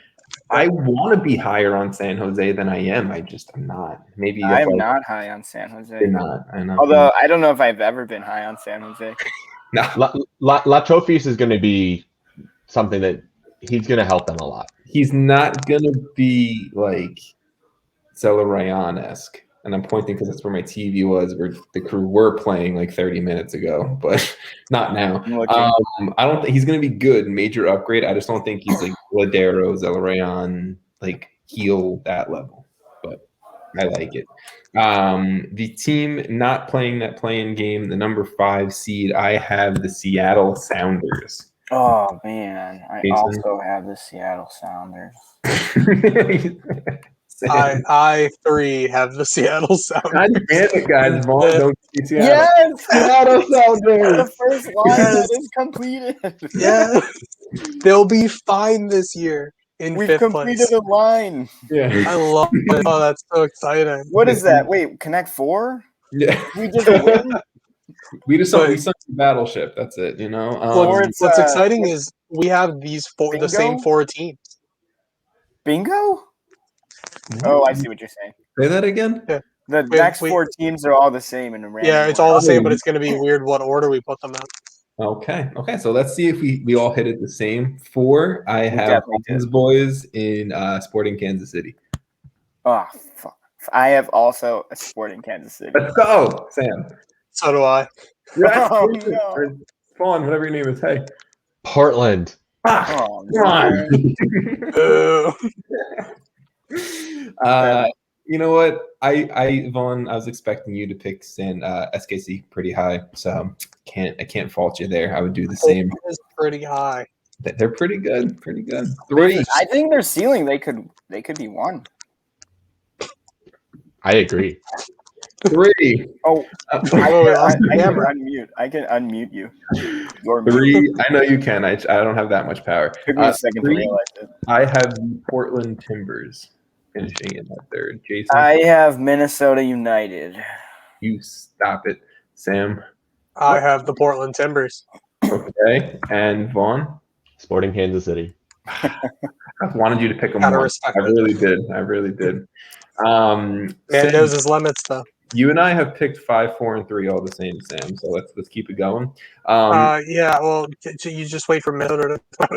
I want to be higher on San Jose than I am. I'm not. Maybe I'm not high on San Jose. You're not. I know. Although I don't know if I've ever been high on San Jose. No. La Trophies is going to be something that he's going to help them a lot. He's not going to be like Zelarayan-esque. And I'm pointing because that's where my TV was, where the Crew were playing like 30 minutes ago, but not now. I don't think he's going to be good, major upgrade. I just don't think he's like Ladero, Zelarayan, like heel that level. But I like it. The team not playing that play-in game, the number 5 seed, I have the Seattle Sounders. Oh man, I Jason? also have the Seattle Sounders. I 3 have the Seattle Sounders. God damn it, guys. Vaughn, don't see Seattle. Yes, Seattle Sounders. the first line that is completed. Yeah, they'll be fine this year in We've 5th completed place. a line. Yeah. I love it. Oh, that's so exciting. What is that? Wait, Connect 4? Yeah. We just win? We sunk the battleship. That's it, you know? What's exciting is we have the same 4 teams. Bingo? Oh, I see what you're saying. Say that again? Yeah. The next 4 teams are all the same in a random Yeah, it's all the same, but it's going to be weird what order we put them in. Okay. So let's see if we all hit it the same. 4, I have Hawkins Boys in Sporting Kansas City. Oh, fuck. I have also a Sporting Kansas City. Let's go, Sam. So do I. Oh, no. Or Vaughn, whatever your name is. Hey. Portland. Oh, Come on. You know what? Vaughn, I was expecting you to pick SKC pretty high, so I can't fault you there. I would do the same. It's pretty high. They're pretty good. 3. I think their ceiling they could be 1. I agree. 3. Oh, I can unmute. I can unmute you. 3. I know you can. I don't have that much power. Took me a second to realize it. I have the Portland Timbers finishing in that 3rd. Jason, I have Minnesota United. you stop it. Sam, I have the Portland Timbers. okay, and Vaughn. Sporting Kansas City. I wanted you to pick them. Gotta one. respect I really did. Man Sam, knows his limits, though. you and I have picked 5, 4, and 3 all the same, Sam. So let's keep it going. Yeah, well, you just wait for Minnesota to.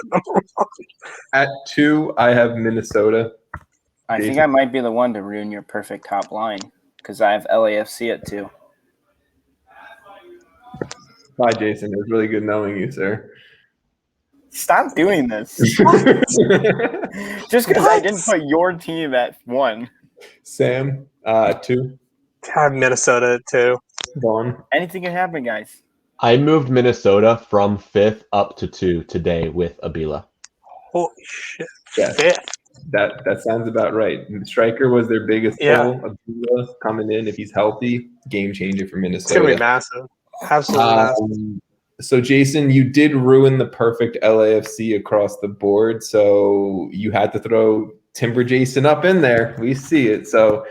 At 2, I have Minnesota. I think I might be the one to ruin your perfect top line because I have LAFC at 2. Bye, Jason. It was really good knowing you, sir. Stop doing this. Just because I didn't put your team at 1. Sam, 2. I have Minnesota at 2. Vaughn. Anything can happen, guys. I moved Minnesota from 5th up to 2 today with Abila. Holy shit. Yes. 5th. That sounds about right. Striker was their biggest pull. Abdullah coming in, if he's healthy, game changer for It's gonna be Minnesota. massive. Absolutely massive. So Jason, you did ruin the perfect LAFC across the board. So you had to throw Timber Jason up in there. We see it. So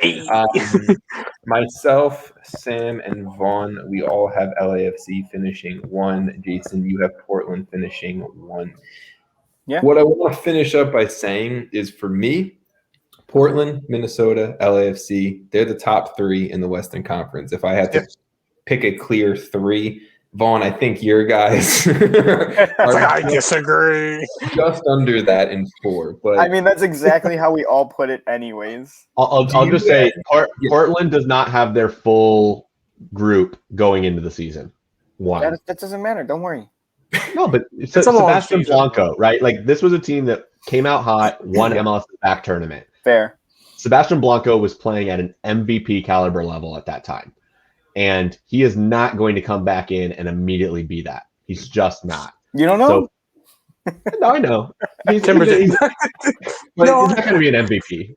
myself, Sam, and Vaughn, we all have LAFC finishing 1. Jason, you have Portland finishing 1. Yeah. What I want to finish up by saying is, for me, Portland, Minnesota, LAFC, they're the top 3 in the Western Conference. If I had to pick a clear 3, Vaughn, I think your guys I disagree. Just under that in 4. But I mean, that's exactly how we all put it anyways. I'll just say Portland does not have their full group going into the season. 1. That doesn't matter. Don't worry. No, but it's Sebastian Blanco, right? Like, this was a team that came out hot, won MLS back tournament. Fair. Sebastian Blanco was playing at an MVP caliber level at that time. And he is not going to come back in and immediately be that. He's just not. You don't know? So, no, I know. He's not going to be an MVP.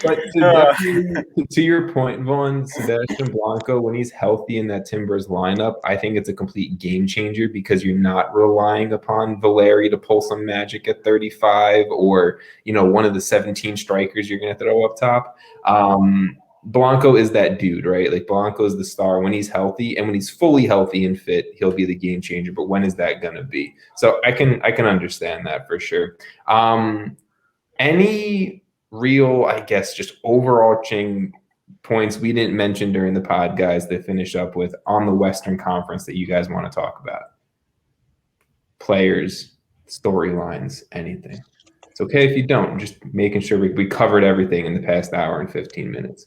But to your point, Vaughn, Sebastian Blanco, when he's healthy in that Timbers lineup, I think it's a complete game changer because you're not relying upon Valeri to pull some magic at 35 or, one of the 17 strikers you're going to throw up top. Blanco is that dude, right? Like, Blanco is the star when he's healthy, and when he's fully healthy and fit, he'll be the game changer. But when is that gonna be? So I can understand that for sure. Any real, I guess, just overarching points we didn't mention during the pod, guys, that finish up with on the Western Conference that you guys want to talk about? Players, storylines, anything. It's okay if you don't. Just making sure we covered everything in the past hour and 15 minutes.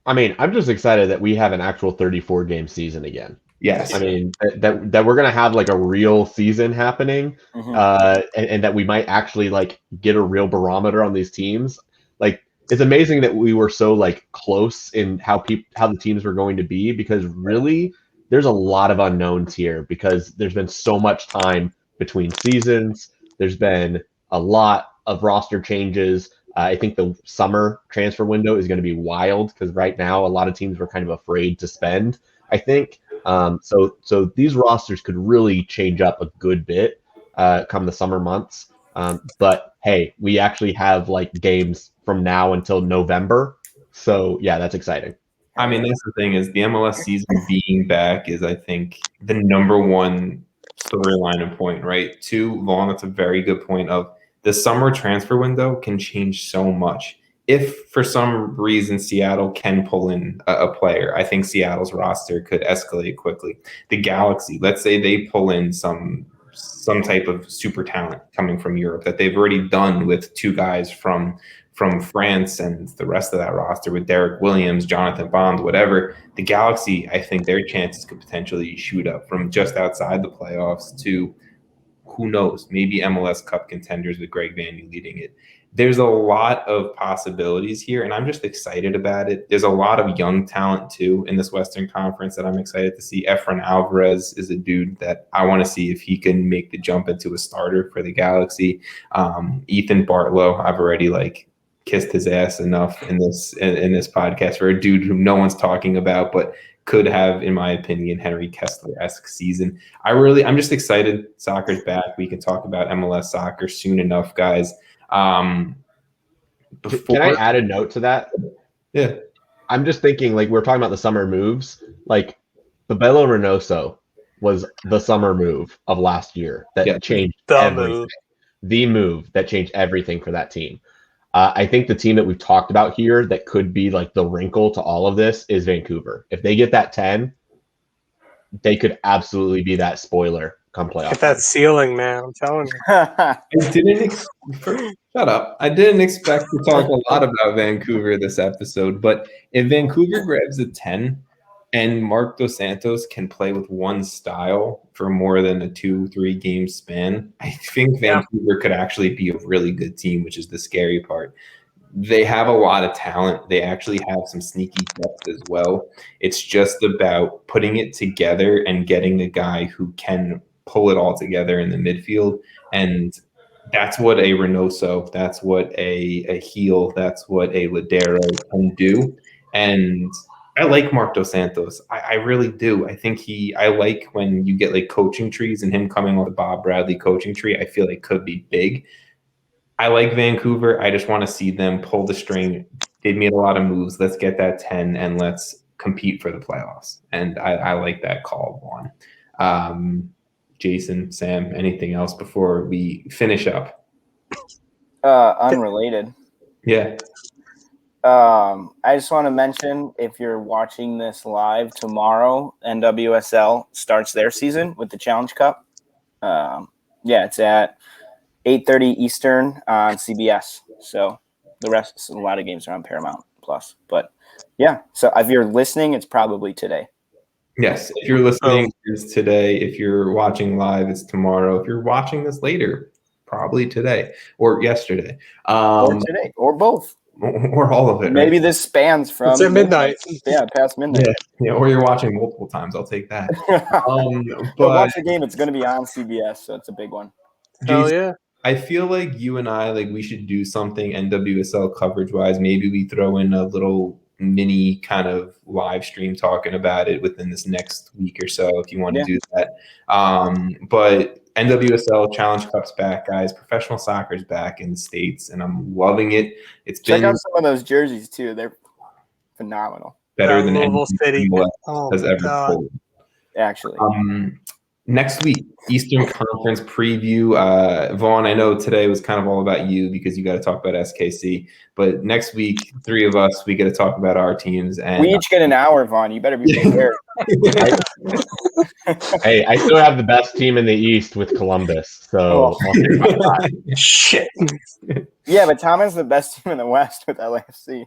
I mean, I'm just excited that we have an actual 34-game season again. Yes. I mean, that we're going to have like a real season happening, and that we might actually like get a real barometer on these teams. Like, it's amazing that we were so like close in how the teams were going to be, because really there's a lot of unknowns here because there's been so much time between seasons. There's been a lot of roster changes. I think the summer transfer window is going to be wild because right now a lot of teams were kind of afraid to spend, I think. So these rosters could really change up a good bit come the summer months. But hey, we actually have like games from now until November. So yeah, that's exciting. I mean, that's the thing, is the MLS season being back is, I think, the number one storyline and point, right? 2, Vaughn, that's a very good point of the summer transfer window can change so much. If for some reason Seattle can pull in a player, I think Seattle's roster could escalate quickly. The Galaxy, let's say they pull in some type of super talent coming from Europe that they've already done with 2 guys from France and the rest of that roster with Derek Williams, Jonathan Bond, whatever. The Galaxy, I think their chances could potentially shoot up from just outside the playoffs to, who knows, maybe MLS Cup contenders with Greg Vanney leading it. There's a lot of possibilities here, and I'm just excited about it. There's a lot of young talent, too, in this Western Conference that I'm excited to see. Efrain Alvarez is a dude that I want to see if he can make the jump into a starter for the Galaxy. Ethan Bartlow, I've already, kissed his ass enough in this podcast for a dude who no one's talking about, but could have, in my opinion, Henry Kessler-esque season. I'm just excited. Soccer's back. We can talk about MLS soccer soon enough, guys. Can I add a note to that? Yeah. I'm just thinking, we're talking about the summer moves. Babelo Reynoso was the summer move of last year that changed everything. The move that changed everything for that team. I think the team that we've talked about here that could be the wrinkle to all of this is Vancouver. If they get that 10, they could absolutely be that spoiler come playoff. Get that ceiling, man. I'm telling you. Shut up. I didn't expect to talk a lot about Vancouver this episode, but if Vancouver grabs a 10 and Marc Dos Santos can play with one style for more than a 2-3 game span, I think Vancouver could actually be a really good team, which is the scary part. They have a lot of talent. They actually have some sneaky depth as well. It's just about putting it together and getting a guy who can pull it all together in the midfield. And That's what a Reynoso, that's what a Heel, that's what a Ladero can do. And I like Mark Dos Santos. I really do. I think I like when you get like coaching trees, and him coming with the Bob Bradley coaching tree, I feel like could be big. I like Vancouver. I just want to see them pull the string. They've made a lot of moves. Let's get that 10 and let's compete for the playoffs. And I like that call, Vaughn. Jason, Sam, anything else before we finish up? Unrelated. Yeah. I just want to mention, if you're watching this live tomorrow, NWSL starts their season with the Challenge Cup. It's at 8:30 Eastern on CBS. So the rest, a lot of games are on Paramount Plus. But yeah, so if you're listening, it's probably today. Yes, if you're listening, it's today. If you're watching live, it's tomorrow. If you're watching this later, probably today or yesterday. Or today, or both. Or all of it. Maybe right? this spans from It's at midnight. Yeah, past midnight. Yeah, or you're watching multiple times. I'll take that. But watch the game. It's going to be on CBS, so it's a big one. Hell Jason, yeah. I feel like you and I, like, we should do something NWSL coverage wise. Maybe we throw in a little mini kind of live stream talking about it within this next week or so, if you want to do that. But NWSL Challenge Cup's back, guys. Professional soccer's back in the States, and I'm loving it. Check out some of those jerseys too. They're phenomenal. Better than Louisville City has ever pulled. Actually. Next week, Eastern Conference preview. Vaughn, I know today was kind of all about you because you got to talk about SKC. But next week, three of us, we got to talk about our teams. And we each get an hour, Vaughn. You better be prepared. Hey, I still have the best team in the East with Columbus. So shit. Yeah, but Tom has the best team in the West with LAFC.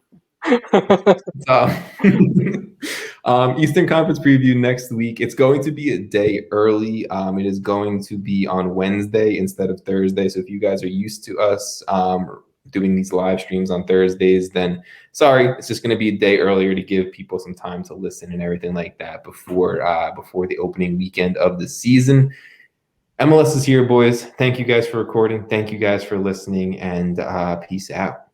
Eastern Conference preview next week. It's going to be a day early. It is going to be on Wednesday instead of Thursday. So if you guys are used to us doing these live streams on Thursdays, then sorry, it's just going to be a day earlier to give people some time to listen and everything like that before the opening weekend of the season. MLS is here, boys. Thank you guys for recording. Thank you guys for listening, and peace out.